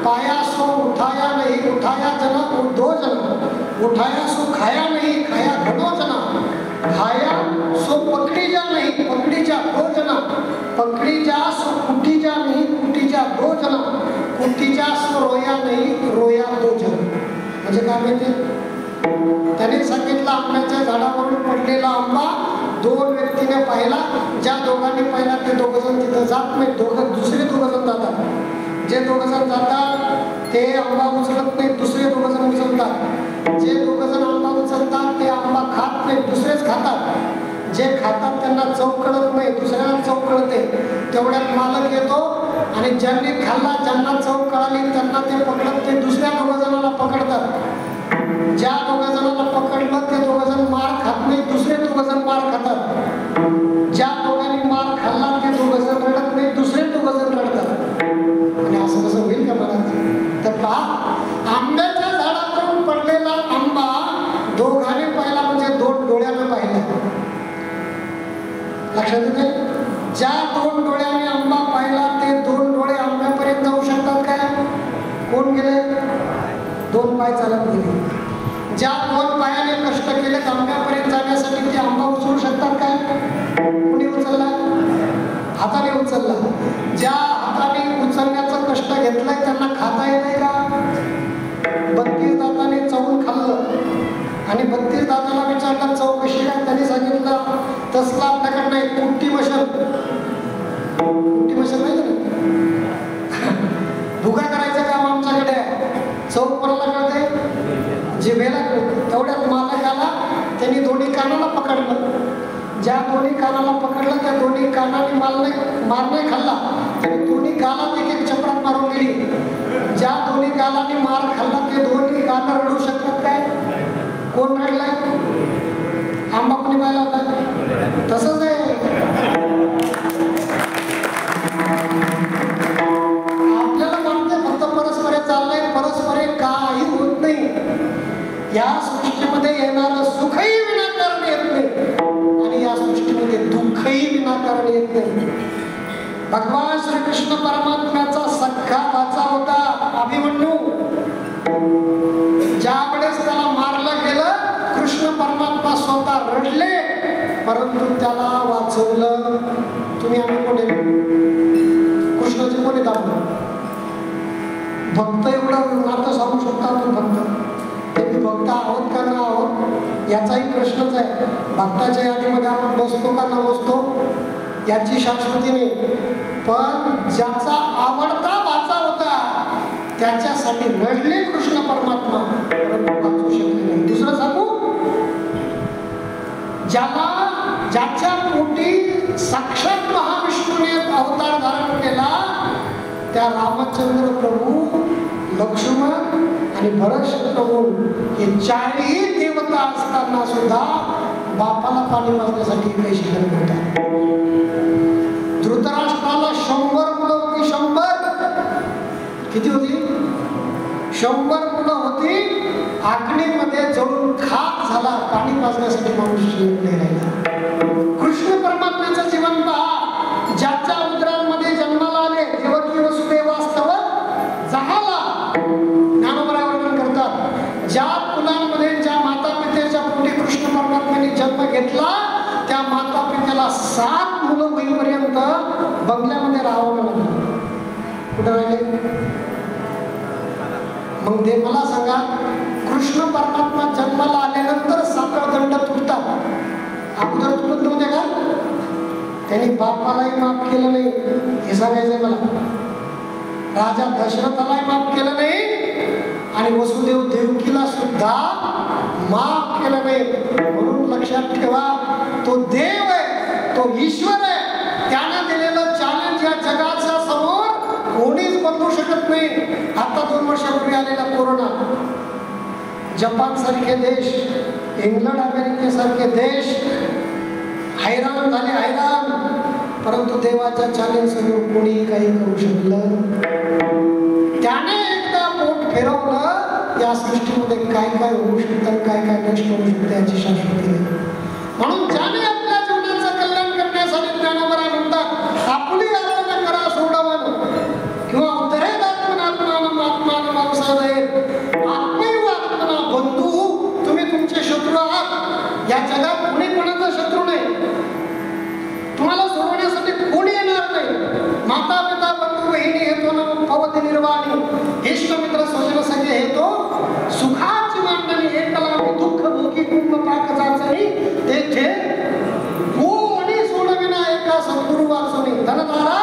पाया सो उठाया नहीं, उठाया जना दो जना, उठाया सो खाया नहीं, खाया घणो जना, खाया सो पकड़ी जा नहीं, पकड़ी जा दो जना, पकड़ी जा सो कुटी जा नहीं, कुटी जा दो जना, कुटी जा सो रोया नहीं, रोया दो जना. म्हणजे काय माहिती, त्याने सांगितलं आंब्याच्या झाडावरून पडलेला आंबा दोन व्यक्तीने पाहिला. ज्या दोघांनी पाहिला ते दोघ जण तिथं जात नाही, दुसरे दोघ जण जातात. जे दोघ जण जातात ते आंबा उचलत नाही, दुसरे दोघ जण उचलतात. जे दोघ जण आंबा उचलतात ते आंबा खात नाही, दुसरेच खातात. जे खातात त्यांना चव कळत नाही, दुसऱ्याला चव कळते. तेवढ्यात मालक येतो आणि ज्यांनी खाल्ला, ज्यांना चव कळाली त्यांना ते पकडत ते दुसऱ्या दोघ जणांना पकडतात. ज्या दोघ जणांना पकडलं ते दोघ जण मार खात नाही, दुसरे दोघ जण मार खातात. ज्या दोघांनी मार खाल्ला ते दोघ जण रडत नाही, दुसरे दोघ जण रडतात. आणि असं कसं होईल का मला, तर पहा, आंब्याच्या झाडावरून पडलेला आंबा दोघांनी पाहिला म्हणजे दोन डोळ्यानं पाहिला. लक्षात येते, ज्या दोन डोळ्याने आंबा पाहिला ते दोन डोळे आंब्यापर्यंत जाऊ शकतात काय? कोण गेले? दोन पाय चालत गेले. ज्या दोन पायाने कष्ट केले आंब्यापर्यंत जाण्यासाठी ते आंबा उचलू शकतात काय? कुणी उचलला? हाताने उचलला. ज्या हाताने उचलण्याचं कष्ट घेतलंय त्यांना खाता येत का? 32 दाताने चवून खाल्लं आणि 32 दाताला विचारलं चव कशी आहे, त्यांनी सांगितलं तसला आपल्याकडे नाही, कुट्टी मशाल. कुट्टी मशाल नाही ना, भुगा करायचं काम आमच्याकडे आहे. चव कोणाला कळते? जिभेला कळते. तेवढ्यात मालक आला, त्यांनी दोन्ही कानाला पकडलं ज्या दोन्ही कानाला पकडलं त्या दोन्ही कानाने मार नाही खाल्ला, दोन्ही गालात एक एक चपरात मारून गेली. ज्या दोन्ही गालाने मार खाल्ला ते दोन्ही गाल रडू शकतात काय? कोण रडलाय? आंबा कोणी पाहिला होता? तसंच आहे. आपल्याला वाटतं फक्त परस्पर चाललंय, परस्पर काही होत नाही. या सृष्टीमध्ये येणारं सुखही विनाकारण येत नाही आणि या सृष्टीमध्ये दुःखही विनाकारण येत नाही. भगवान श्रीकृष्ण परमात्म्याचा सख्खा भाचा होता अभिमन्यू. ज्या वेळेस त्याला मारलं गेलं, कृष्ण परमात्मा स्वतः रडले, परंतु त्याला वाचवलं. तुम्ही आम्ही कोणी? कृष्णाचे कोणी दाखवलं? भक्त एवढं नातं सांगू शकता तो भक्त. ते भक्त आहोत का ना आहोत याचाही प्रश्नच आहे. भक्ताच्या यादीमध्ये आपण बसतो का न बसतो याची शाश्वती नाही. पण ज्याचा आवडता भाचा होता त्याच्यासाठी रडले कृष्ण परमात्मा, परंतु वाचू शकले नाही. दुसरं सांगू, ज्याच्या पोटी साक्षात महाविष्णूने अवतार धारण केला त्या रामचंद्र प्रभू, लक्ष्मण आणि भरत शत्रुघ्न हे चारही देवता असताना सुद्धा बापाला पाणी वाजण्यासाठी पैसे करत होता. धृतराष्ट्राला 100 मुलं होती. 100 किती होती? 100 मुलं होती. अग्नीमध्ये जळून खाक झाला, पाणी पाजण्यासाठी माणूस राहिला. कृष्ण परमात्म्याचं जीवन पहा. ज्याच्या उदरांमध्ये जन्माला आले, देवकी वसुदेवास्तव जहाला, ज्ञानोबा वर्णन करतात. ज्या मुलांमध्ये ज्या माता पित्याच्या पोटी कृष्ण परमात्म्याने जन्म घेतला त्या माता पित्याला 7 मुलं होईपर्यंत बंगल्यामध्ये राहावं लागलं. कुठं राहिले? मग ते मला सांगा, कृष्ण परमात्मा जन्माला आल्यानंतर 7 दंड तुटतात, अगोदर तुटत नव्हते का? त्यांनी बापालाही माफ केलं नाही हे सांगायचंय मला. राजा दशरथालाही माफ केलं नाही आणि वसुदेव देवकीला सुद्धा माफ केलं नाही. म्हणून लक्षात ठेवा, तो देव आहे, तो ईश्वर आहे. त्यानं दिलेलं चॅलेंज या जगाच्या समोर कोणीच बदलू शकत नाही. आता 2 वर्षापूर्वी आलेला कोरोना, जपान सारखे देश, इंग्लंड अमेरिकेसारखे देश हैराण झाले, हैराण. परंतु देवाच्या चॅलेंज समोर कोणी काही करू शकलं. त्याने एकदा पोट फिरवलं, या सृष्टीमध्ये काय काय होऊ शकतं, काय काय नष्ट होऊ शकतं याची शाश्वती नाही. म्हणून ज्याने आपल्या जीवनाचं कल्याण करण्यासाठी ज्ञानोबा म्हणतात, आपली आराधना करा सोडवणं किंवा उद्धरेत आत्मनात्मानं आत्मानं माणसादयेत आत्मैव आत्मना बंधू. तुम्ही तुमचे शत्रू आहात. या जगात कोणी कोणाचा शत्रू नाही. तुम्हाला सोडवण्यासाठी कोणी येणार नाही. माता पिता बंधू बहिणी हेतो न पवती निर्वाणी, इष्ट मित्र स्वजन सगळे हेतो सुखाची मांडणी, एकला दुःख भोगी कुंभ पाक जाचणी तेथे कोणी सोडविना एका सद्गुरु वाचुनी. धनधारा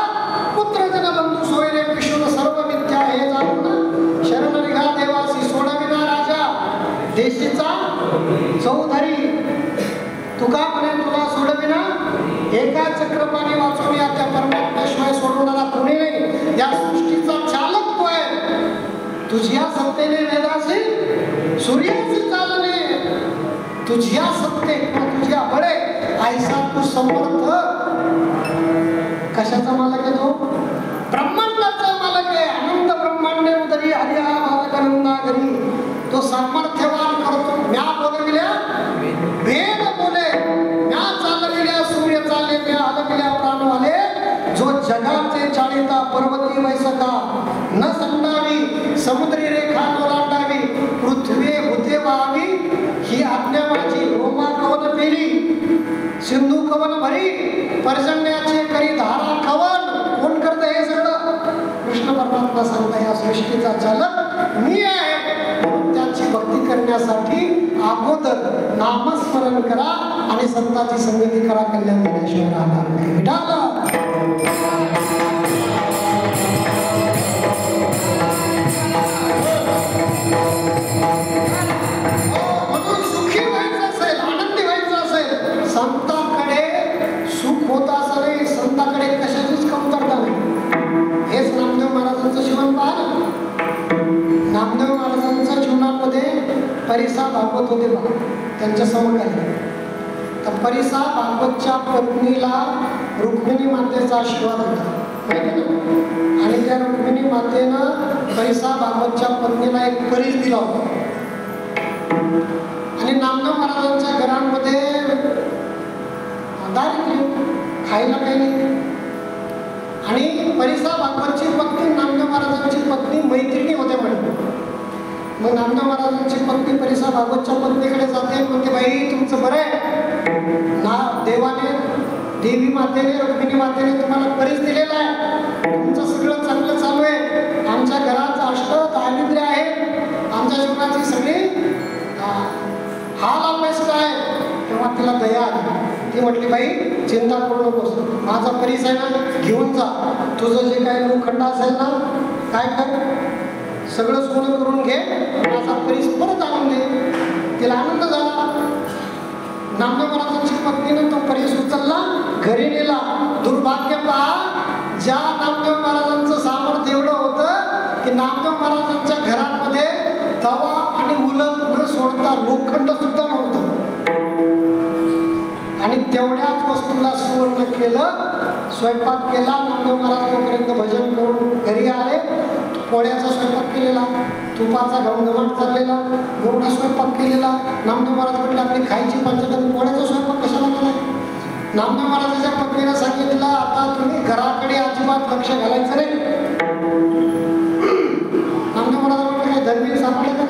पुत्र जन बंधू सोयरे विष्णू सर्व मिथ्या हे जाणून शरण निघा देवासी सोडविना राजा देशीचा चौधरी. तुका म्हणे तुला सोडविना एका चक्रपाणी वाचून या त्या परमात्म्याशिवाय सोडवणारा कोणी नाही. या सृष्टीचा चालक तो आहे. तुझ्या सत्तेने वेदासी सूर्याचे चालणे, तुझ्या सत्ते तुझ्या बळे ऐसा तू समर्थ. कशाचा मालक आहे तो? ब्रह्मांडाचा मालक आहे. अनंत ब्रह्मांडे उदरी हरिहा भागनंदा घरी. तो सामर्थ्यवान करतो. म्या बोलविल्या वेद बोले, म्या चालविल्या सूर्य चाले, म्या हलविल्या प्राण वाले. जो जगाचे चाळिता पर्वती वैसका न संडावी, समुद्री रेखा ओलांडावी, पृथ्वी भूते व्हावी, ही आज्ञा माझी. रोमा कवन पेली, सिंधू कवन भरी, पर्जन्याचे करी धारा कवन. कोण करतं हे सगळं? कृष्ण परमात्मा सांगता या सृष्टीचा चालक मी आहे. त्याची भक्ती करण्यासाठी अगोदर नामस्मरण करा आणि संतांची संगती करा. कल्याण झाल्याशिवाय राहणार नाही. विठाला म्हणून सुखी व्हायचं असेल, आनंदी व्हायचं असेल, संतांकडे परिसा भागवत होते बघा, त्यांच्या समकालीन. तर परिसा भागवतच्या पत्नीला रुक्मिणी मातेचा आशीर्वाद होता, माहिती ना. आणि त्या रुक्मिणी मातेनं परिसा भागवतच्या पत्नीला एक परीस दिला होता. आणि नामदेव महाराजांच्या घरांमध्ये दारिद्र्य, खायला काही नाही. आणि परिसा भागवतची पत्नी नामदेव महाराजांची पत्नी मैत्रिणी होते म्हणे. मग नामदेव महाराजांची पत्नी परिसा भागवतच्या पत्नीकडे जाते, म्हणते बाई तुमचं बरं आहे ना, देवाने देवी मातेने रुक्मिणी मातेने तुम्हाला परीस दिलेला आहे, तुमचं सगळं चांगलं चालू आहे, आमच्या घरात अष्ट दारिद्र्य आहे, आमच्या जीवनाची सगळी हाल अपेष्ट आहे. तेव्हा तिला दया आली. ती म्हटली बाई चिंता करू नकोस, माझा परीस आहे ना, घेऊन जा. तुझं जे काही लोखंड असेल ना, काय कर सगळं सोनं करून घे, माझा परीस परत आणून दे. तिला आनंद झाला. नामदेव महाराजांची पत्नीने तो परीस उचलला, घरी नेला. दुर्भाग्य पहा, ज्या नामदेव महाराजांचं सामर्थ्य एवढं होतं की नामदेव महाराजांच्या घरामध्ये तवा आणि मुलं न सोडता लोखंड सुद्धा नव्हतं. आणि तेवढ्याच वस्तूला सुवर्ण केलं, स्वयंपाक केला. नामदेव महाराज तोपर्यंत भजन करून घरी आले. पोळ्याचा स्वयंपाक केलेला, तुपाचा घमघमाट चाललेला, एवढा स्वयंपाक केलेला. नामदेव महाराज म्हटलं आपली खायची पंचतन, पोळ्याचा स्वयंपाक कशाला केला. नामदेव महाराजांच्या पत्नीला सांगितलं आता तुम्ही घराकडे अजिबात लक्ष घालायचं नाही. नामदेव महाराज म्हटलं काय धर्मी सापडलं का,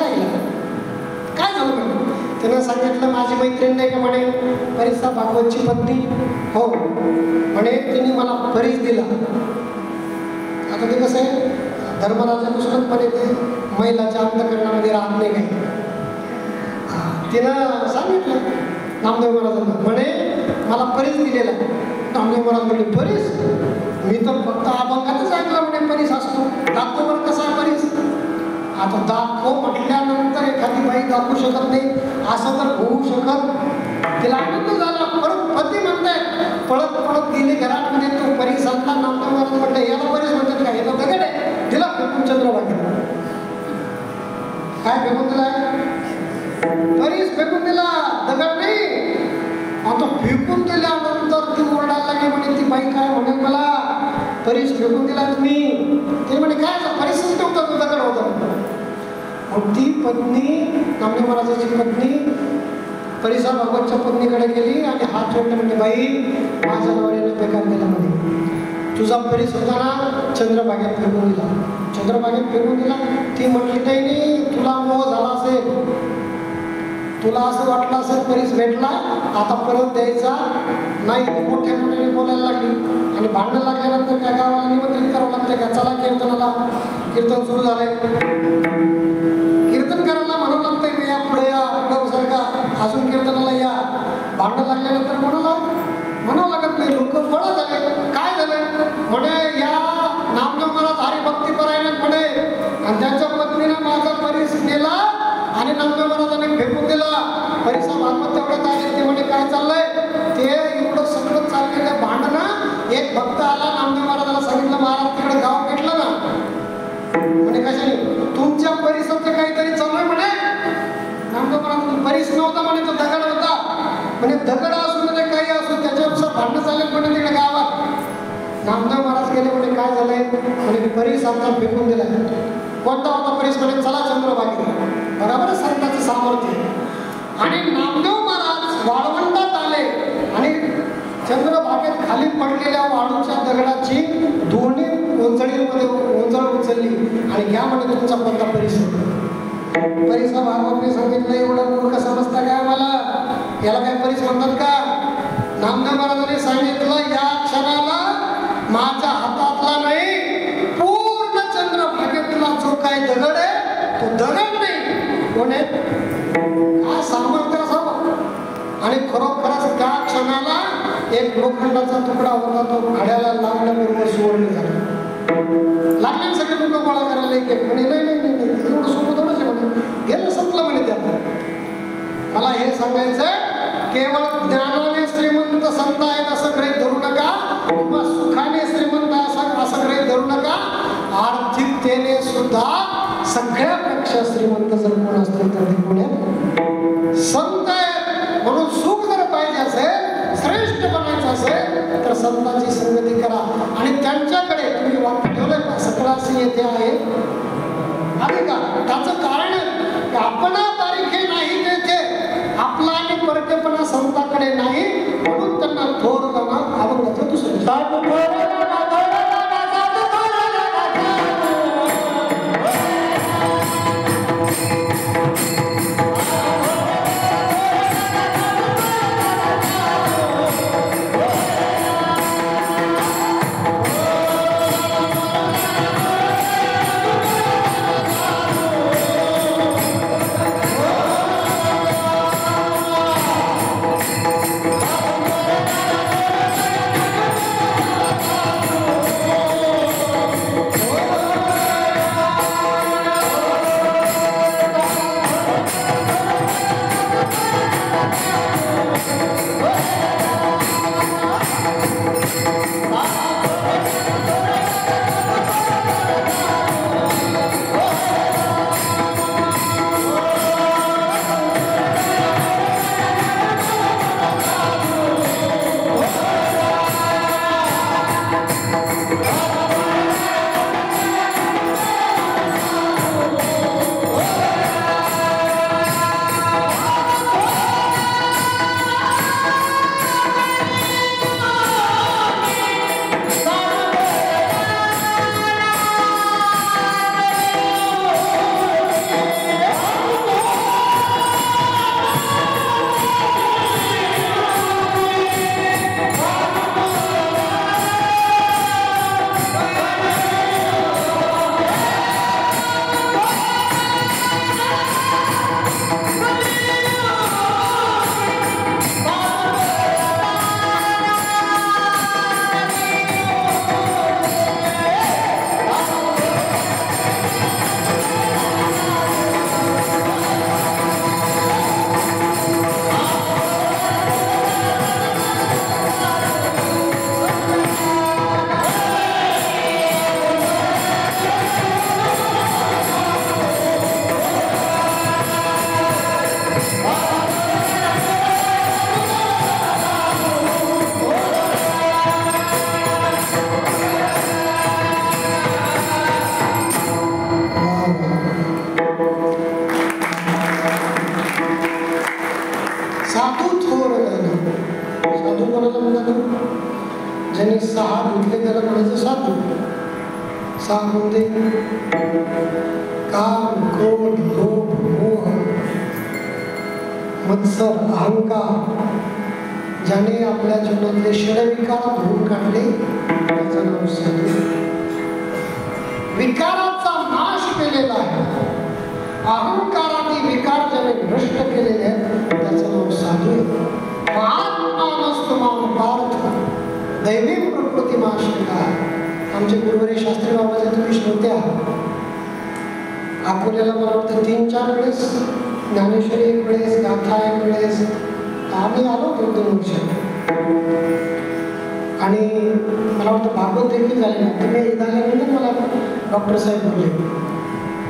काय झालं म्हणे. त्यानं सांगितलं माझी मैत्रीण नाही का म्हणे परिसा भागवतची पत्नी, हो म्हणे तिने मला परीस दिला. आता ते कसं आहे, धर्मराजापासूनच पण येते, महिलाच्या अंतकरणामध्ये राहत नाही काही. तिनं सांगितलं नामदेव महाराजांना, म्हणे मला परीस दिलेला. नामदेव महाराज म्हणे परीस, मी तर फक्त अभंगातच ऐकलं म्हणे परीस असतो, दाखव बरं कसा परीस. आता दाखव म्हटल्यानंतर एखादी बाई दाखवू शकत नाही, असं तर होऊ शकत. तिला आनंद झाला. परत पती म्हणताय पळत पळत गेली घरामध्ये, तो परीस आणला. नामदेव महाराज म्हटलं याला परीस म्हणतात का, याला दगड आहे, तिला फेकून चंद्रभागेला. काय फेकून दिलाय, परीस फेकून दिला, दगड नाही. आता फेकून दिल्यानंतर ती ओरडायला लागली, म्हणे ती बाई काय म्हणे मला परीस फेकून दिला तुम्ही. ते म्हणे काय परीसच नव्हता, तो दगड होता. मग ती पत्नी नामदेव महाराजांची पत्नी परिसा भागवतच्या पत्नीकडे गेली आणि हात जोडले, म्हणजे बाई माझ्या नवऱ्याने बेकार केला म्हणे, तुझा परीस होता ना चंद्रभागेत फेकून दिला. चंद्रभागेत फेकून दिला. ती म्हटली नाही तुला मोह झाला असेल, तुला असं वाटलं असेल परीस भेटला आता परत द्यायचा नाही. मोठ्या मोठ्याने बोलायला लागली आणि भांडण लागल्यानंतर त्या गावाला निमंत्रित करावं लागतं का, चला कीर्तनाला. कीर्तन सुरू झालंय, कीर्तन करायला म्हणावं लागतंय, या पुढे या पुढं सारखा अजून कीर्तनाला या. भांडण लागल्यानंतर म्हणावं लागत नाही. लोक गोळा झाले. काय झालं म्हणे, या नामदेव महाराज हरिभक्तीपरायण म्हणे आणि त्यांच्या पत्नीने माझा परीस नेला आणि नामदेव महाराजांनी फेकून दिला. परिसा भागवत तेवढ्यात आले. ते म्हणे काय चाललंय, ते एवढं सगळं चाललेलं भांडणं. एक भक्त आला, नामदेव महाराजांना सांगितलं महाराज तिकडे गाव भेटलं ना. म्हणे कशाने, तुमच्या परिसराचं काहीतरी चालू आहे म्हणे. नामदेव महाराज परीस नव्हता म्हणे, तो दगड होता म्हणे. दगड असू नये काही असू, त्याच्यानुसार भांडणं चालेल म्हणे तिकडे गावात. नामदेव महाराज गेले, म्हणे काय झालंय, म्हणे परीस आता फेकून दिला. कोणता होता परीस, म्हणे चला चंद्रभागेला. बरोबर संतांचं सामर्थ्य. आणि नामदेव महाराज वाळवंटात आले आणि चंद्रभागेत खाली पडलेल्या वाळूच्या दगडाची दोन्ही ओंजळीमध्ये ओंजळ उचलली आणि घ्या म्हणे तुमचा कोणता परीस. परिसा भागवतने सांगितलं एवढं मूर्ख समजता काय मला, याला काय परीस म्हणतात का. नामदेव महाराजांनी सांगितलं या क्षणाला माझ्या हातातला नाही, पूर्ण चंद्रभागेतला जो काय दगड आहे तो दगड नाही, कोण आहे, काय सामर्थ्य असावं. आणि खरोखरच त्या क्षणाला एक लोखंडाचा तुकडा होता, तो घड्याला लागल्याबरोबर सुवर्ण झाला. लागले सगळे लोक गोळा करायला एक एक म्हणे नाही नाही नाही एवढं सोबत थोडंच आहे म्हणे, गेलं संपलं म्हणे. त्यात मला हे सांगायचं केवळ ज्ञानाने श्रीमंत संत आहेत असं गृहीत धरू नका, किंवा सुखाने श्रीमंत असं गृहीत धरू नका. आर्थिकतेने सुद्धा सगळ्यापेक्षा श्रीमंत जर कोण असतील तर ते कोण आहे, संतांची संगती करा आणि त्यांच्याकडे तुम्ही वाक्य ठेवलंय का सकळासी येथे आहे आहे का? त्याचं कारण आपण तारीखे नाही तेथे आपला आणि परकेपणा संतांकडे नाही म्हणून त्यांना थोर जाणार अभंगाचं दुसरं ज्यांनी सहा धुतले त्याला म्हणायचं साधू. सहा म्हणजे काम, क्रोध, लोभ, मोह, मत्सर, अहंकार, ज्याने आपल्या जीवनातले षडविकार धुवून काढले त्याचं नाव साधू. विकाराचा नाश केलेला आहे, अहंकाराचे विकार ज्याने नष्ट केलेले आहेत त्याचं नाव साधू. महात्मानस्तुमां पार्थ दैवी प्रकृती माशिका. आमचे गुरुवारी शास्त्री बाबाचे तुम्ही श्रोते आहात. अकोल्याला मला वाटतं 3-4 वेळेस, ज्ञानेश्वरी 1 वेळेस, गाथा 1 वेळेस आम्ही आलो 2 वर्ष. आणि मला वाटतं भागवत देखील झाले. तुम्ही झाल्यानंतर मला डॉक्टर साहेब बोलले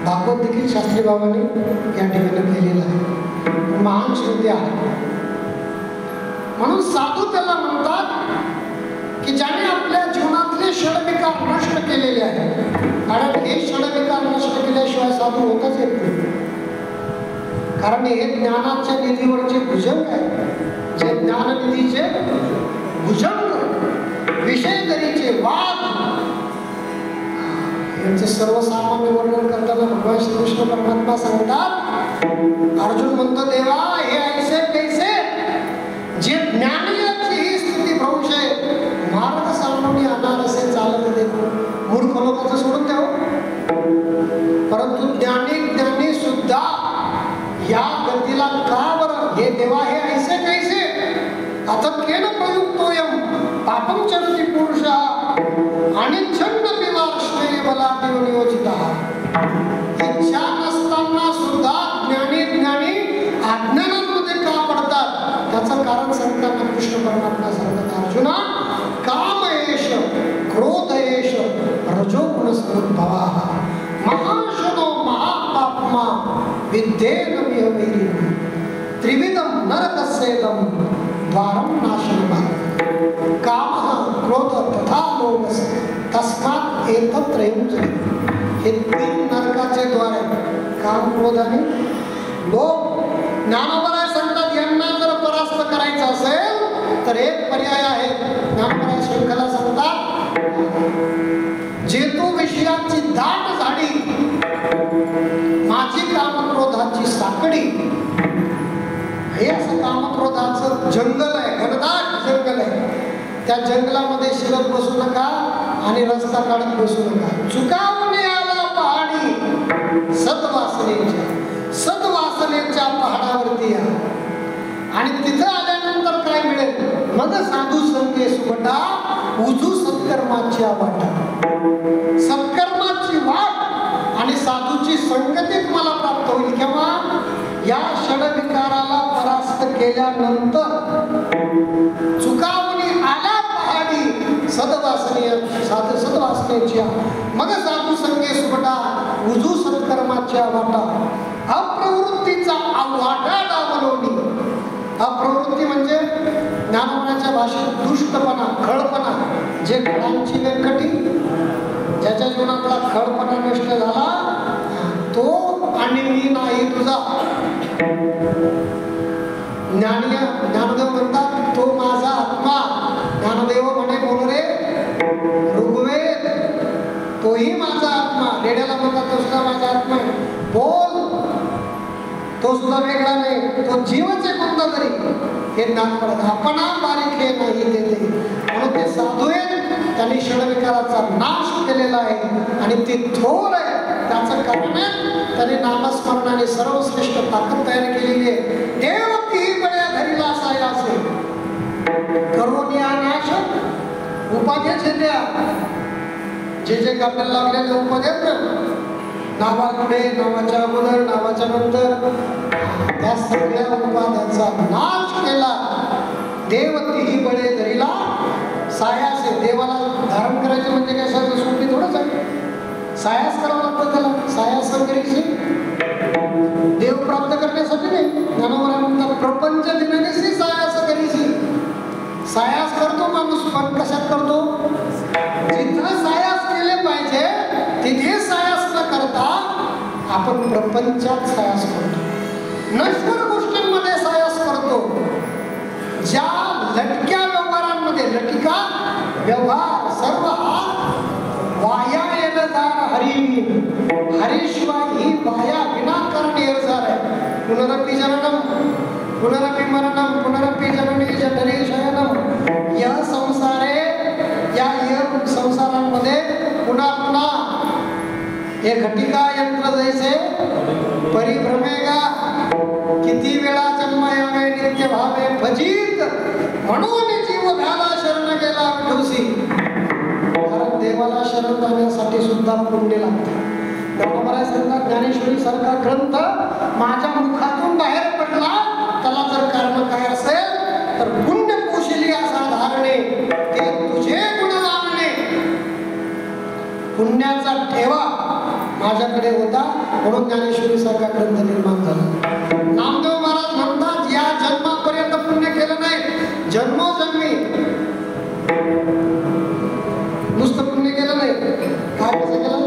भागवत देखील शास्त्री बाबांनी या ठिकाणी केलेलं आहे. महान श्रोते आहे. म्हणून साधू त्याला म्हणतात की ज्याने आपल्या जीवनातले षडविकार नष्ट केलेले आहेत. कारण हे षडविकार नष्ट केल्याशिवाय साधू होतच येत नाही. कारण हे ज्ञानाच्या निधीवरचे भुजंग आहे. जे ज्ञाननिधीचे भुजंग, विषयदरीचे वाद, यांचे सर्वसामान्य वर्णन करताना भगवान श्रीकृष्ण परमात्मा सांगतात, अर्जुन म्हणतो देवा हे ऐसे कैसे जे ज्ञानियाची ही स्थिती भ्रंश आहे, मार्ग सांगून अनार असे चालत देखो. मूर्ख लोकांचं सोडून द्याव. परंतु ज्ञानी सुद्धा या गतीला का बरं हे देवा हे ऐसे कैसे अतकेन प्रयुक्तोयम पापम चरति पुरुषः अनिच्छन्न विवार्ष्णे बलादेव नियोजितः. इच्छा नसताना सुद्धा ज्ञानी अज्ञानामध्ये का पडतात त्याचं कारण सांगताना कृष्ण परमात्मा सांगतात, अर्जुना काम एष क्रोध एष रजोगुण समुद्भवाः महाशनो महापाप्मा विद्येन विहवेरि त्रिविधं नरकस्येदं द्वारं नाशनम्. कामः क्रोध तथा लोभ तस्मात् एतत्रयं जगत्. हे तीन नरकाचे द्वार आहेत, काम, क्रोध आणि लोभ. ज्ञानोबराय सांगतात यांना जर परास्त करायचं असेल तर एक पर्याय आहे. ज्ञानोबराय शृंखला सांगतात, जेतू विषयाची दाट झाडी माझी कामक्रोधाची साकडी. हे असं कामक्रोधाचं जंगल आहे, घनदाट जंगल आहे. त्या जंगलामध्ये शिरत बसू नका आणि रस्ता काढत बसू नका. चुकावून आला पहाडी सद्वासनेच्या पहाडावरती या. आणि तिथं आल्यानंतर काय मिळेल? मग साधू संगे सुबटा उजू सत्कर्माची वाटा. सत्कर्माची वाट आणि साधूची संगती तुम्हाला प्राप्त होईल. केव्हा? या षडविकाराला परास्त केल्यानंतर. चुकावणी आला पहाडी सद्वासनेची मग साधू संगे सुबटा उजू सत्कर्माच्या वाटा. अप्रवृत्तीचा वाटा डावलवणी. अप्रवृत्ती म्हणजे ज्ञानोबाच्या भाषेत दुष्टपणा, खळपणा. जे खळांची व्यंकटी, ज्याच्या जीवनातला खळपणा नष्ट झाला तो आणि मी नाही तुझा. ज्ञानदेव म्हणतात तो माझा आत्मा. ज्ञानदेव म्हणे बोल रे ऋग्वेद, तोही माझा आत्मा. रेड्याला म्हणतात तो सुद्धा माझा आत्मा आहे, बोल. तो सुद्धा वेगळा नाही, तो जीवच आहे कोणता तरी. हे ज्ञान पडत आपणा बारीक हे नाही देते. म्हणून ते साधू आहेत, त्यांनी षडविकाराचा नाश केलेला आहे आणि ते थोर आहे. त्याचं कारण त्यांनी नामस्मरणाने सर्वश्रेष्ठ ताकद तयार केलेली आहे. देव ती बळ्या धरीला असायला असेल करून या नाश उपाध्या छेद्या. जे जे आपल्याला लागलेले उपाध्यात ना, नावापुढे, नावाच्या अगोदर, नावाच्या नंतर, त्या सगळ्या उपाध्याचा नाश केला. देव तीही बळे धरीला सायास. देवाला धारण करायचे म्हणजे काय साधं सोपी थोडंच आहे. सायास करावं लागतं त्याला. सायास करायची देव प्राप्त करण्यासाठी नाही. ज्ञानोबा म्हणतात प्रपंच दिनानेसी सायास करायची. सायास करतो माणूस, पण कशात करतो? जिथं सायास केले पाहिजे तिथे सायास न करता आपण प्रपंचात सायास करतो, नश्वर गोष्टींमध्ये सायास करतो. ज्या लटक्या व्यवहारांमध्ये, लटिका व्यवहार सर्व हा वाया येणार हरी. हरीशिवाय ही वाया विनाकारण येणार आहे. पुनरपि जननम पुनरपि मरणम पुनरपि जननी जठरी शयनम. या संसारे, या संसारांमध्ये पुन्हा पुन्हा हे घटिका यंत्र जैसे परिभ्रमेगा. किती वेळा जन्म यावे नित्य भावे फजित. म्हणून जीव झाला शरण गेला विठूसी. कारण देवाला शरण जाण्यासाठी सुद्धा पुण्य लागते. ज्ञानोबराय सांगतात ज्ञानेश्वरी सारखा ग्रंथ माझ्या मुखातून बाहेर पडला, त्याला जर कारण काय असेल तर पुण्य पोशिली असा धारणे, ते तुझे गुण आणणे. पुण्याचा ठेवा माझ्याकडे होता म्हणून ज्ञानेश्वरी सारखा ग्रंथ निर्माण झाला. नामदेव महाराज म्हणतात या जन्मापर्यंत पुण्य केलं नाही, जन्मोजन्मी नुसतं पुण्य केलं नाही. काय कसं केलं?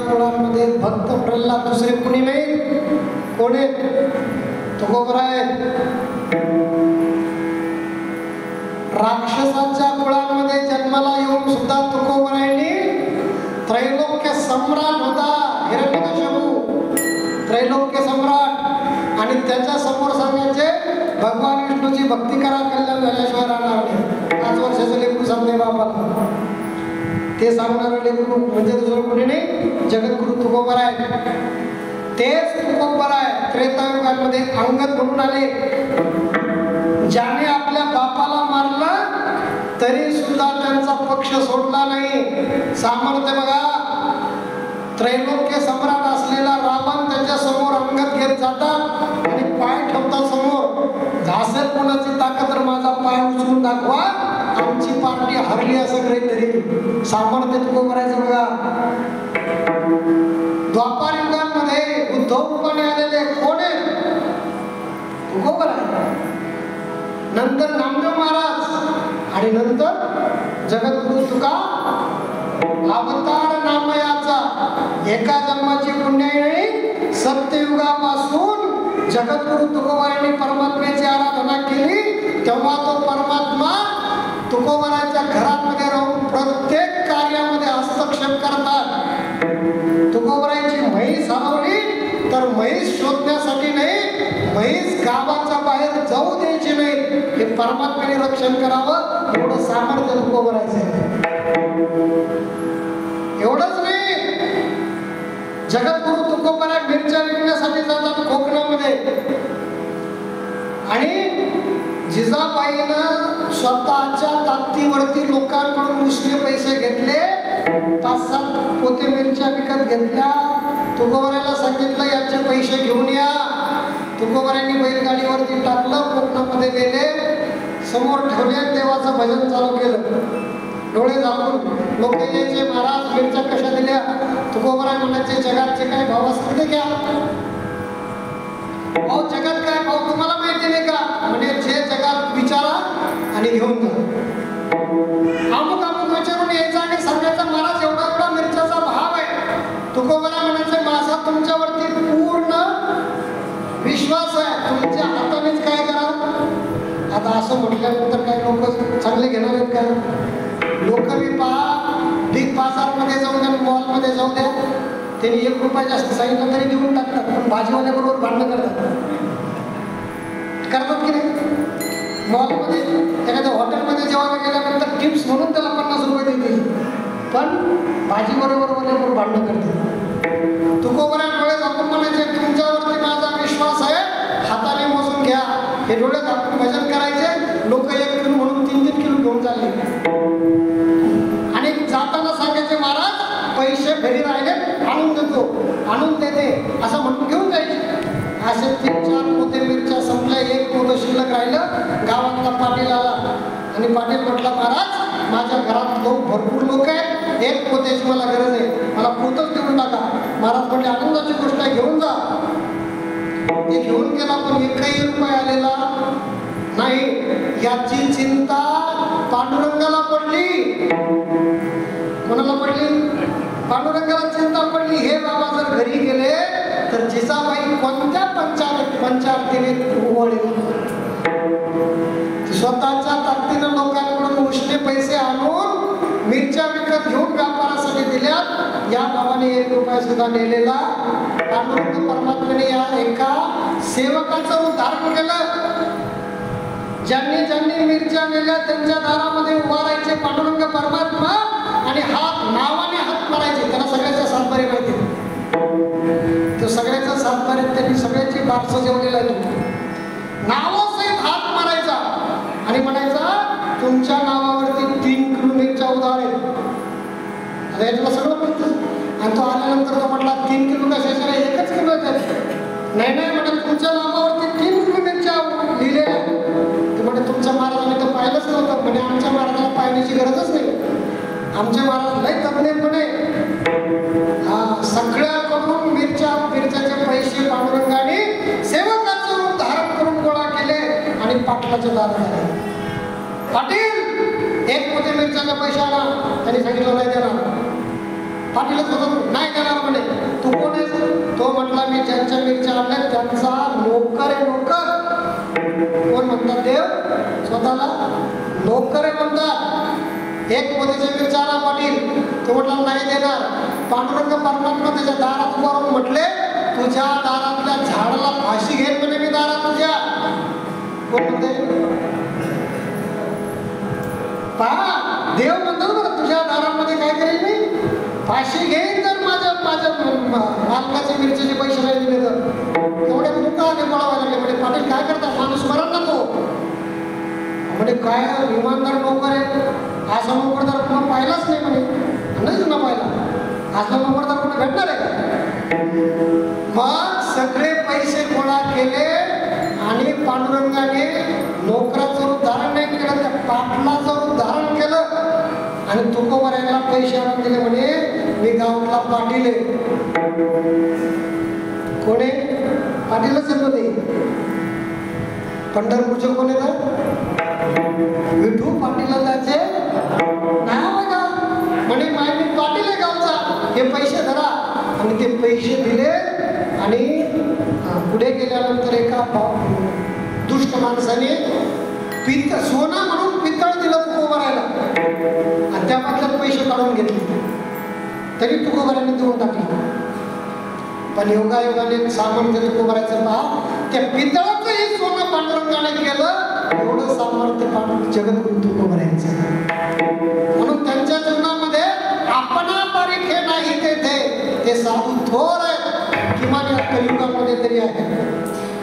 कुळांमध्ये भक्त प्रल्हाद दुसरे कुणी नाही. कोण आहेत? तुकोबराय. राक्षसाच्या कुळांमध्ये जन्माला येऊन सुद्धा तुकोबरायांनी त्रैलोक्य सम्राट होता हिरण्यकशिपू, त्रैलोक्य सम्राट, आणि त्याच्या समोर सांगायचे भगवान विष्णूची भक्ती करा, कल्याण झाल्याशिवाय राहणार नाही. 5 वर्षाचं लेकरू सांगते बाबाला. ते सांगणारं लेकरू म्हणजे दुसरं कुणी नाही, जगद्गुरु तुकोबराय. तेच तुकोबराय त्रेतायुगामध्ये अंगद म्हणून आले. ज्याने आपल्या बापाला मारलं तरी सुद्धा त्यांचा पक्ष सोडला नाही. सामर्थ्य बघा. त्रैलोक्य सम्राट असलेला रावण त्याच्या समोर अंगद घेत जातात आणि पाय ठेवतात समोर. असेल कोणाची ताकद तर माझा पाय उचलून दाखवा, आमची पार्टी हरली असं काहीतरी सामर्थ्य तुकोबरायचं बघा. द्वापार युगांमध्ये उद्धव रूपाने आलेले कोण आहे? तुकोबराय. नंतर नामदेव महाराज आणि नंतर जगद्गुरु तुका. अवतार नामयाचा एका जन्माची पुण्याई नाही. सत्ययुगापासून जगद्गुरु तुकोबरायांनी परमात्म्याची आराधना केली, तेव्हा तो परमात्मा तुकोबराच्या घरामध्ये राहून प्रत्येक कार्यामध्ये हस्तक्षेप करतात. तुकोबराची म्हैस हरवली तर म्हैस शोधण्यासाठी नाही, म्हैस गावाच्या बाहेर जाऊ द्यायची नाही, हे परमात्म्याने रक्षण करावं एवढं सामर्थ्य तुकोबराचं. एवढंच नाही, जगद्गुरु तुकोबराय मिरच्या विकण्यासाठी जातात कोकणामध्ये, आणि जिजाबाईनं स्वतःच्या ताकदीवरती लोकांकडून उसने पैसे घेतले. 5-7 पोते मिरच्या विकत घेतल्या. तुकोबरायला सांगितलं याचे पैसे घेऊन या. तुकोबरायांनी बैलगाडीवरती टाकलं, कोकणामध्ये गेले, समोर ठेवले, देवाचं भजन चालू केलं. डोळे झाकून लोक यायचे, महाराज मिरच्या कशा दिल्या? तुकोबराय म्हणायचे जगातचे काय भाव असतील ते घ्या. भाऊ जगात काय भाऊ तुम्हाला माहिती नाही का? म्हणजे जे जगात विचारा आणि घेऊन जा. अमुक अमुक विचारून यायचा आणि सांगायचा महाराज एवढा एवढा मिरच्याचा भाव आहे. तुकोबराय म्हणायचे माझा तुमच्यावरती पूर्ण विश्वास आहे, तुमच्या हातानेच काय करा. आता असं म्हटल्यानंतर काही लोक चांगले घेणार आहेत का? लोक मी पहा बिग बाजारमध्ये जाऊ द्या, मॉलमध्ये जाऊ द्या, त्यांनी 1 रुपया जास्त सांगितलं तरी देऊन टाकतात, पण भाजीवाल्याबरोबर भांडणं करतात की नाही? मॉलमध्ये एखाद्या हॉटेलमध्ये जेवायला गेल्यानंतर टिप्स म्हणून त्याला 50 रुपये देतील, पण भाजीबरोबर भांडणं करते. तुकोबराय डोळे झाकून म्हणायचे तुमच्यावरती माझा विश्वास आहे, हाताने मोजून घ्या. हे डोळे झाकून भजन करायचे. लोक 1 किलो म्हणून 3-3 किलो घेऊन चालले आणि जाताना सांगायचे महाराज पैसे घरी राहिले आणून देतो, आणून देते असं म्हणून घेऊन जायचे. असे 3-4 पोते मिरच्या संपल्या, 1 पोतं शिल्लक राहिलं. गावातला पाटील आला आणि पाटील म्हटला महाराज माझ्या घरात भरपूर लोक आहेत, 1 पोत्याची मला गरज आहे, मला पोतच देऊन टाका. महाराज म्हटले आनंदाची गोष्ट आहे, घेऊन जा. ते घेऊन गेला, पण 1 रुपया आलेला नाही. याची चिंता पांडुरंगाला पडली. कोणाला पडली? पांडुरंगाला चिंता पडली. हे बाबा जर घरी गेले तर जिजाबाई कोणत्या पंचारतीने उघडली? स्वतःच्या ताकदीनं लोकांकडून उष्णे पैसे आणून मिरच्या विकत घेऊन व्यापारासाठी दिल्या. या बाबाने 1 रुपया सुद्धा नेलेला. पांडुरंग परमात्म्याने या एका सेवकाचं उद्धारण केलं. ज्यांनी ज्यांनी मिरच्या नेल्या त्यांच्या दारामध्ये उभा राहायचे पांडुरंग परमात्मा आणि नावाने हात मारायचे. त्याला सगळ्याच्या सातबारी माहिती, तो सगळ्याचा सातबारी त्यांनी सगळ्याची बारसं जेवलेला आहे. नावासहित हात मारायचा आणि म्हणायचा तुमच्या नावावरती 3 किलो मिरच्या उधार आहेत. आता याच्याला सगळं म्हणतं. आणि तो आल्यानंतर तो म्हटला 3 किलो कशाच्या 1च किलो आहे. नाही म्हणत तुमच्या नावावरती 3 किलो मिरच्या लिहिले आहेत. ते म्हणजे तुमच्या महाराजांनी तर पाहिलंच नव्हतं. म्हणजे आमच्या महाराजाला पाहण्याची गरजच नाही. आमचे महाराज लय तज्ञपणे सगळ्याकडून मिरच्याचे पैसे पांडुरंगाने सेवकाचं रूप धारण करून गोळा केले आणि पाटलाचे दार झाले. पाटील 1 पोते मिरच्याचे पैसे आला. त्यांनी सांगितलं नाही देणार. पाटीलच होता, नाही देणार म्हणे. तू कोण आहेस? तो म्हटला मी ज्यांच्या मिरच्या आणल्या त्यांचा नोकर आहे. नोकर कोण म्हणतात? देव स्वतःला नोकर आहे म्हणतात. एक मोदीच्या मिरच्या आणा पाटील, तो म्हटला नाही देणार. पांडुरंग परमात्मा त्याच्या दारात उभा राहून म्हटले तुझ्या दारातल्या झाडाला फाशी घेईन म्हणे मी दारात तुझ्या. कोण म्हणते? पहा देव म्हणतो बरं तुझ्या दारामध्ये काय करेल मी? फाशी घेईन जर माझ्या मालकाचे मिरचीचे पैसे नाही दिले तर. एवढे मुखाने बोलावं लागले. म्हणजे पाटील काय करतात? माणूस मरण नको म्हणजे काय इमानदार नोकर आहे. असा नोकरदार पुन्हा पाहिलाच नाही म्हणे. नाही ना पाहिला असला नोकरदार पुन्हा भेटणार आहे का? मग सगळे पैसे गोळा केले आणि पांडुरंगाने नोकराचं उदाहरण नाही केलं, त्या पाटलाचं उदाहरण केलं आणि तुकोबरायला पैसे आणून दिले. म्हणे मी गावातला पाटील आहे. कोणी? पाटीलच आहे मध्ये. पंढरपूरचे कोण आहे ना? विठू पाटीलाचे नाव आहे का? म्हणे मी पाटील आहे गावचा, हे पैसे धरा. आणि ते पैसे दिले आणि पुढे गेल्यानंतर एका दुष्ट माणसाने सोना म्हणून पितळ दिलं तुकोबरायला आणि त्यामधले पैसे काढून घेतले. तरी तुकोबराने देऊन टाकले. पण योगायोगाने सामर्थ्य तुकोबरायचं पहा, त्या पितळाचंही सोनं पांडुरंगाने केलं. एवढं सामर्थ्य जगद्गुरु तुकोबरायचं. म्हणून त्यांच्या जीवनामध्ये आपणा तारीखे नाही ते साधू थोर आहे. किमान या कलियुगामध्ये तरी आहे.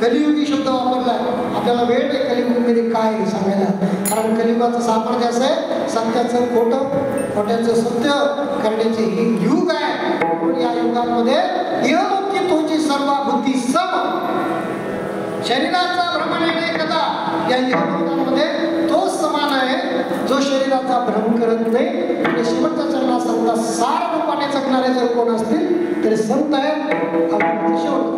कलियुगी शब्द वापरलाय. आपल्याला वेळ नाही कलियुगमध्ये काय सांगायला, कारण कलियुगाचं सामर्थ्य असं आहे सत्याचं खोटं, खोट्याचं सत्य करण्याचे हे युग आहे. म्हणून या युगामध्ये इहलोकी तुझी सर्व बुद्धी सम. शरीराचा भ्रमण येणे कदा या इहलोकामध्ये तो समान आहे जो शरीराचा भ्रम करत नाही. आणि शेवटच्या चरणासंता सार रूपाने जगणारे जर कोण असतील तरी संत आहेत. शेवट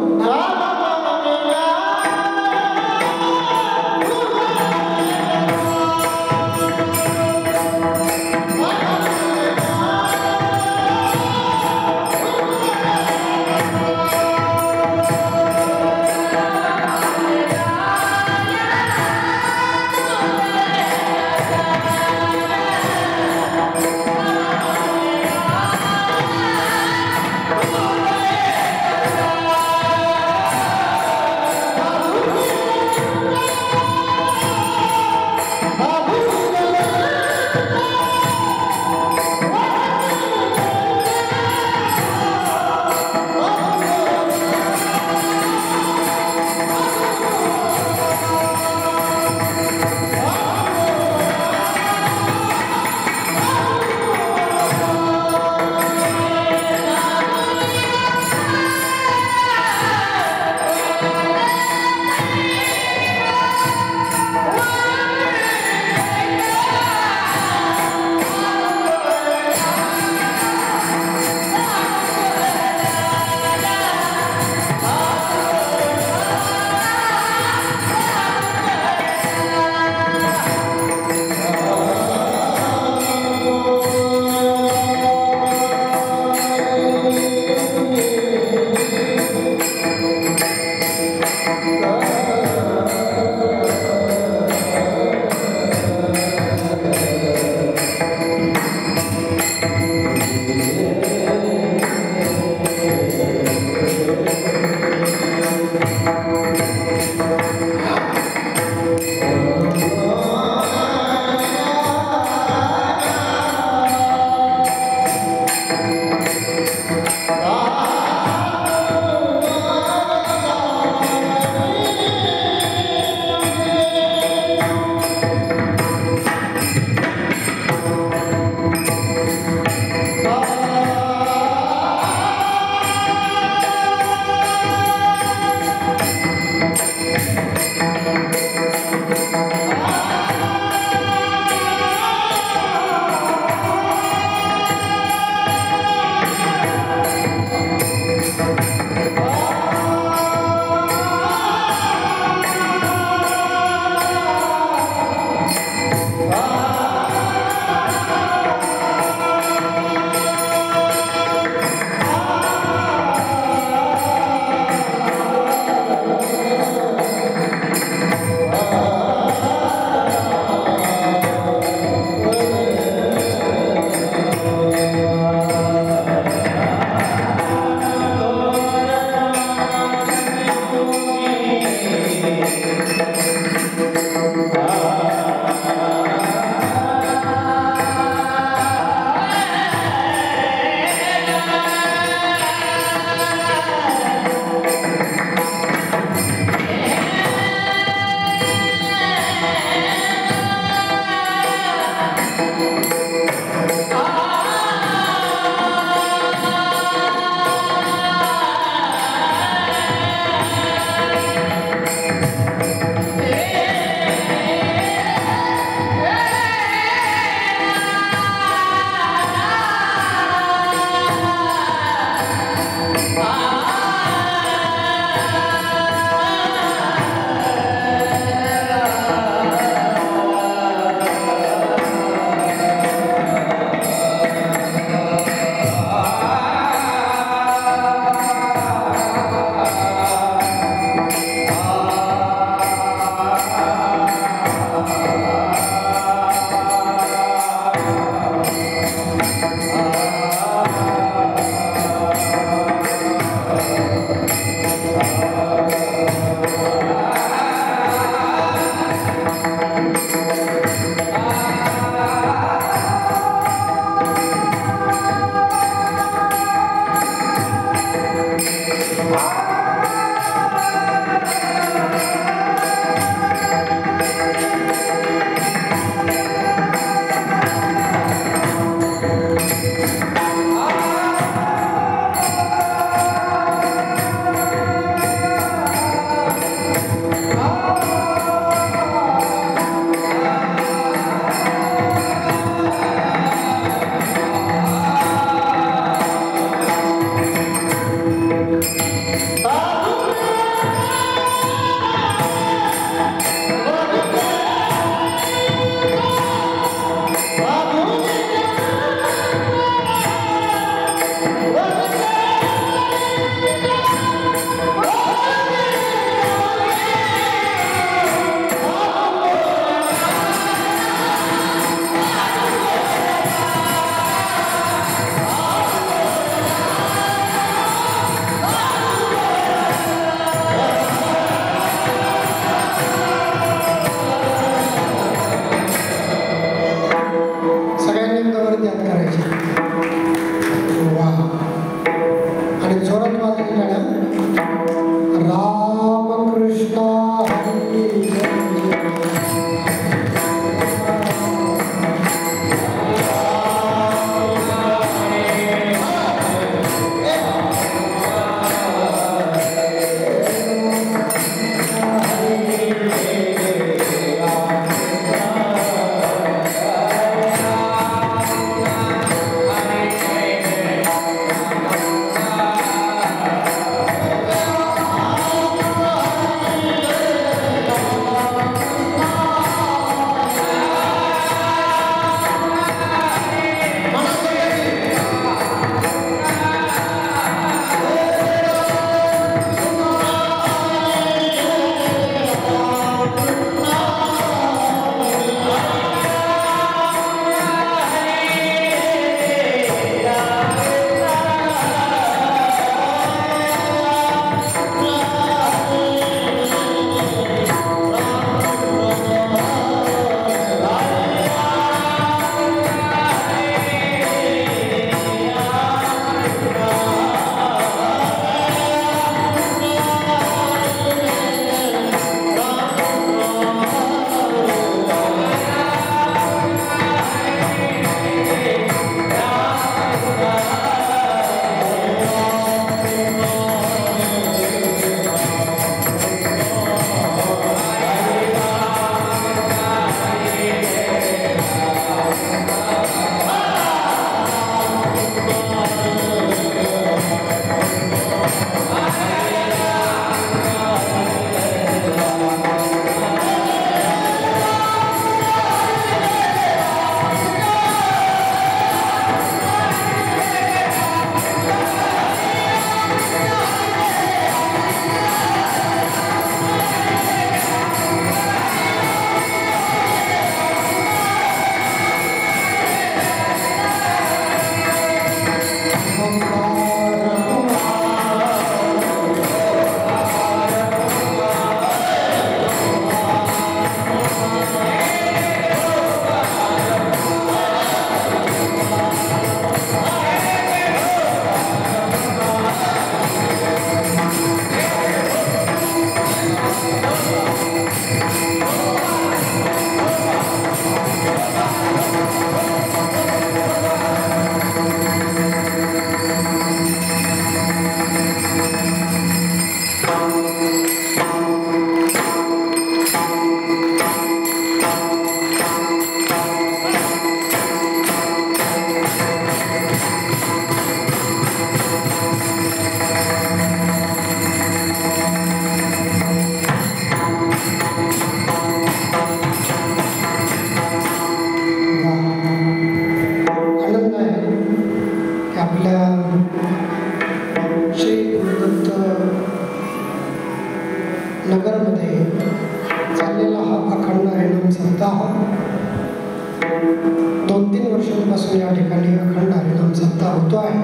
2-3 वर्षांपासून या ठिकाणी अखंड हरिनाम सप्ताह होतो आहे।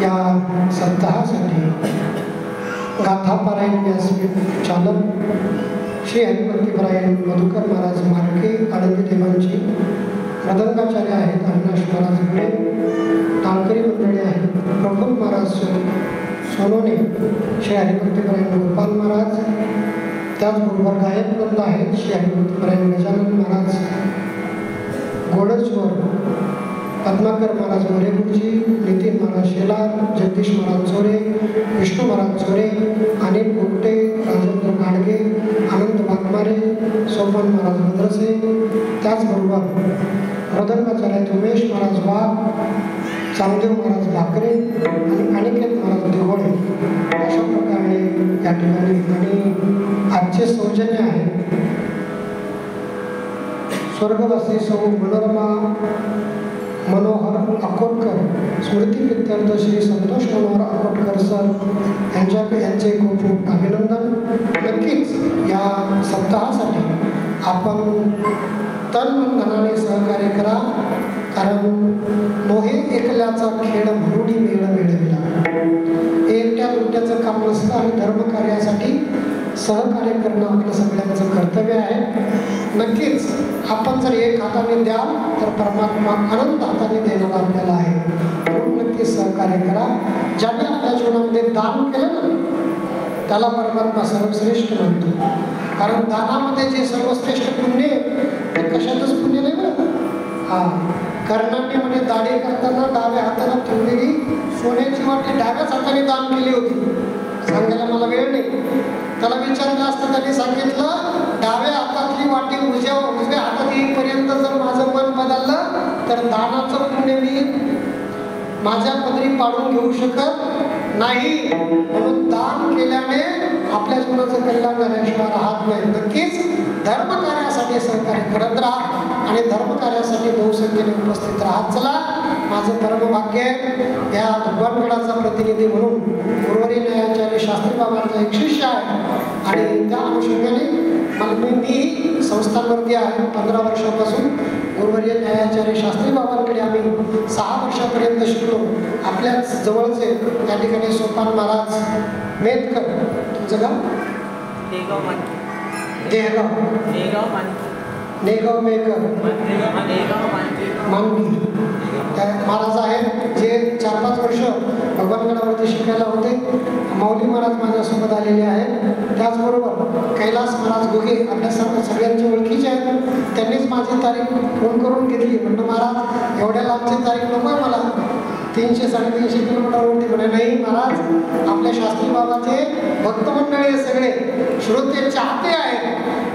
या सप्ताहासाठी गाथा पारायण व्यासपीठ चालक श्री हरिभक्तीपरायण मधुकर महाराज मार्के आनंदी देवांची, मदंगाचार्य आहेत अविनाश महाराज गुळे, टाळकरी मंडळी आहेत प्रफुल्ल महाराज सोनोने, श्री हरिभक्तीपरायण गोपाल महाराज, त्याचबरोबर गायक वृंद आहेत श्री हरिभक्तीपरायण गजानन महाराज गोडजवर, पद्माकर महाराज मोरेगुरुजी, नितीन महाराज शेलार, जगदीश महाराज चोरे, विष्णू महाराज चोरे, अनिल गुप्ते, राजेंद्र गाडगे, आनंद वाघमारे, सोपान महाराज मद्रसे, त्याचबरोबर मृदंगाचार्य उमेश महाराज वाघ, चांगदेव महाराज भाकरे आणि अनिकेत महाराज दिघोळे अशा प्रकारे या ठिकाणी। आणि आजचे सौजन्य आहे स्वर्गवासी सौ मनोरमा मनोहर अकोटकर, स्मृती प्रित्यर्थ श्री संतोष मनोहर अकोटकर सर यांचे खूप खूप अभिनंदन। नक्कीच या सप्ताहासाठी आपण तन मन धनाने सहकार्य करा, कारण मोहे एकल्याचा खेळ म्हणून मेळ मिळविला। एकट्या दुट्याचं काम नसतं आणि धर्मकार्यासाठी सहकार्य करणं आपलं सगळ्यांचं कर्तव्य आहे। नक्कीच आपण जर एक हाताने द्याल तर परमात्मा अनंत हाताने देणार आपल्याला आहे, म्हणून नक्कीच सहकार्य करा। ज्याने आपल्या जीवनामध्ये दान केलं ना त्याला परमात्मा सर्वश्रेष्ठ म्हणतो, कारण दानामध्ये जे सर्वश्रेष्ठ पुण्य ते कशातच पुण्य नाही बरं। कर्णाने म्हणजे दाढी करताना डाव्या हाताला ठेवलेली सोन्याची वाटी डाव्याच हाताने दान केली होती। सांगायला मला वेळ नाही, त्याला विचारलं असतं त्यांनी सांगितलं डाव्या हातातली वाटी उजव्या हातात येईपर्यंत जर माझं मन बदललं तर दानाचं पुण्य मी माझ्या पदरी पाडून घेऊ शकत नाही, म्हणून दान केल्याने आपल्या जीवनाचं कल्याण झाल्याशिवाय राहत नाही। नक्कीच धर्मकार्यासाठी सहकार्य करत राहा आणि धर्मकार्यासाठी बहुसंख्येने उपस्थित राहत चला। माझं परमभाग्य आहे या भगवानगडाचा प्रतिनिधी म्हणून गुरुवारी न्यायाचार्य शास्त्री बाबांचा एक शिष्य आहे आणि त्या अनुषंगाने मी संस्थांवरती आहे 15 वर्षापासून। गुरुवारी न्यायाचार्य शास्त्री बाबांकडे आम्ही 6 वर्षापर्यंत शिकलो। आपल्याच जवळचे त्या ठिकाणी सोपान महाराज मेदकर, तुमचं गाव नेगाव मेकर मानवी त्या महाराज आहेत जे 4-5 वर्ष भगवानगडावरती शिकायला होते। माऊली महाराज माझ्यासोबत आलेले आहेत, त्याचबरोबर कैलास महाराज गुगे आपल्या सगळ्यांचे ओळखीचे आहेत। त्यांनीच माझी तारीख फोन करून घेतली, म्हणलं महाराज एवढ्या लांबची तारीख नको आहे मला, 300-350 किलोमीटरवरती म्हणे नाही महाराज आपल्या शास्त्री बाबाचे भक्त मंडळी सगळे श्रोते चाहते आहेत,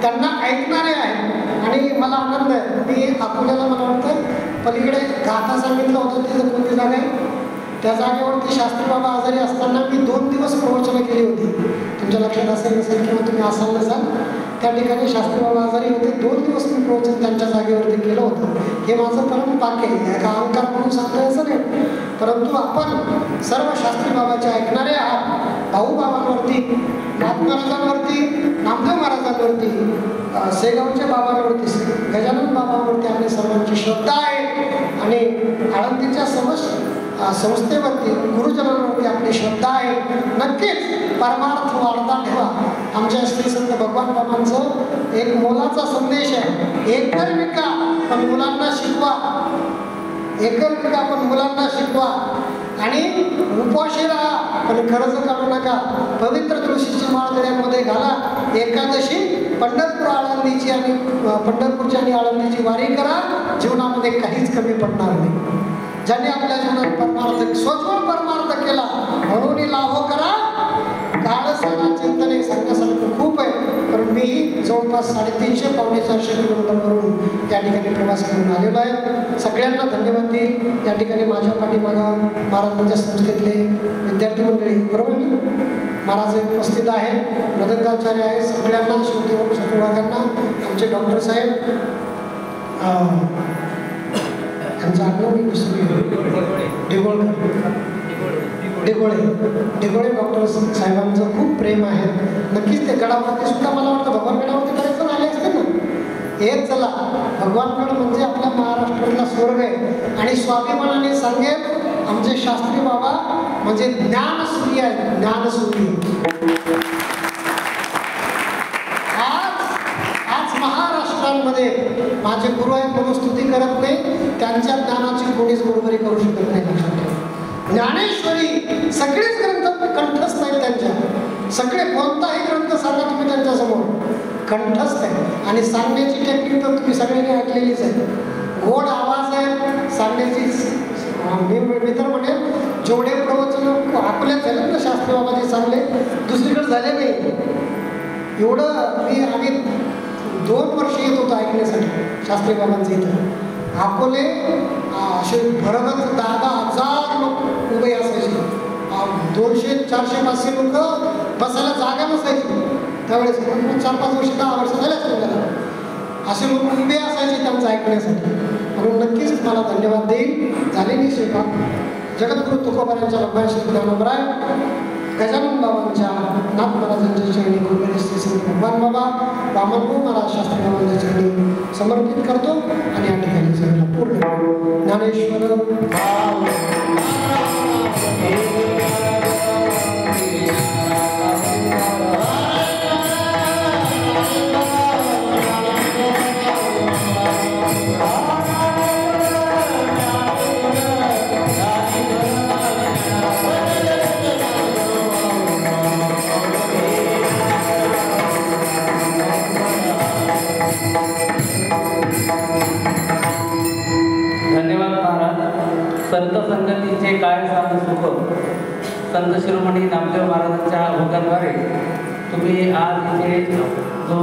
त्यांना ऐकणारे आहेत आणि मला आनंद आहे। मी अकोल्याला मला वाटतं पलीकडे गाथा सांगितलं होतं तिथं कोणती जागा आहे त्या जागेवरती शास्त्री बाबा आजारी असताना मी 2 दिवस प्रवचनं केली होती। तुमच्या लक्षात असेल नसेल किंवा तुम्ही असाल नसाल, त्या ठिकाणी शास्त्री बाबा आजारी होते, 2 दिवस मी प्रवचन त्यांच्या जागेवरती केलं होतं। हे माझं परम पाक आहे, का अहंकार म्हणून सांगतोय असं नाही, परंतु आपण सर्व शास्त्री बाबाचे ऐकणारे आहात। भाऊ बाबांवरती, नाथ महाराजांवरती, नामदेव महाराजांवरती, सेगावच्या बाबांवरती, गजानन बाबांवरती आपली सर्वांची श्रद्धा आहे आणि आळंदीच्या संस्थेवरती गुरुजनांवरती आपली श्रद्धा आहे। नक्कीच परमार्थ वाढता ठेवा। आमच्या श्री संत भगवान बाबांचं एक मोलाचा संदेश आहे, एकर विका पण मुलांना शिकवा, एकर विका पण मुलांना शिकवा आणि उपवाशी राहा पण कर्ज काढू नका। पवित्र तुळशीची माळ गळ्यामध्ये घाला, एकादशी पंढरपूर आळंदीची आणि पंढरपूरची आणि आळंदीची वारी करा, जीवनामध्ये काहीच कमी पडणार नाही। ज्यांनी आपल्या जीवनात परमार्थ स्वच्छ परमार्थ केला म्हणून लाभ करा। काळ सणा चिंतने सांगण्यासारखं खूप आहे, पण मी जवळपास 350-450 किलोमीटरवरून या ठिकाणी प्रवास करून आलेलो आहे। सगळ्यांना धन्यवाद देईल। या ठिकाणी माझ्या पाठीमागं महाराजांच्या संस्थेतले विद्यार्थी मंडळी बरोबर महाराज उपस्थित आहे, मदंगाचार्य आहे, सगळ्यांना शुक्रवारांना आमचे डॉक्टर साहेब त्यांचं आडनाव मी विसरलो, डिगोळे डॉक्टर साहेबांचं खूप प्रेम आहे। नक्कीच ते गडावरती सुद्धा मला वाटतं भगवान गडावरती करायचं आले असते ना, हेच चला भगवानगड म्हणजे आपल्या महाराष्ट्रातला स्वर्ग आहे. आणि स्वाभिमानाने सांगेल आमचे शास्त्री बाबा म्हणजे ज्ञानसूर्य आहे, ज्ञानसूर्य. आज महाराष्ट्रामध्ये माझे गुरु आहेत म्हणून स्तुती करत नाही, त्यांच्या ज्ञानाची कोणीच बरोबरी करू शकत नाही. लक्षात ठेवा, ज्ञानेश्वरी सगळेच ग्रंथ कंठस्थ आहेत त्यांच्या. सगळे कोणताही ग्रंथ सांगा तुम्ही त्यांच्यासमोर कंठस्थ आहे. आणि सांगण्याची टेक्निक तर तुम्ही सगळ्यांनी ऐकलेलीच आहे. गोड आवाज आहे सांगण्याची. मी तर म्हणेन जेवढे प्रवचन आपल्यात झाले ना शास्त्री बाबाचे चांगले दुसरीकडे झाले नाही. एवढं आम्ही 2 वर्ष येत होतो ऐकण्यासाठी शास्त्री बाबांचं इथं. अकोले असे भरगत 10,000 लोक उभे असायचे. 200, 400, 500 लोक बसायला जागा नसायची त्यावेळेस. 4-5 वर्ष 10 वर्ष झाले असतील त्याला. असे लोक उभे असायचे त्यांचं ऐकण्यासाठी. म्हणून नक्कीच तुम्हाला धन्यवाद देईल. झालेली सेवा जगद्गुरु तुकोबारांच्या भगवान श्री ज्ञानोबराय, गजानन बाबांच्या, नाथ महाराजांच्या चरणी, गुरुगणेश श्री भगवान बाबा, वामनभाऊ महाराज शास्त्री बाबांच्या चरणी समर्पित करतो. आणि या ठिकाणी सगळ्यांना पूर्ण ज्ञानेश्वर संत संगतीचे काय सांगू सुख. संत शिरोमणी नामदेव महाराजांच्या भोगाद्वारे तुम्ही आज इथे जो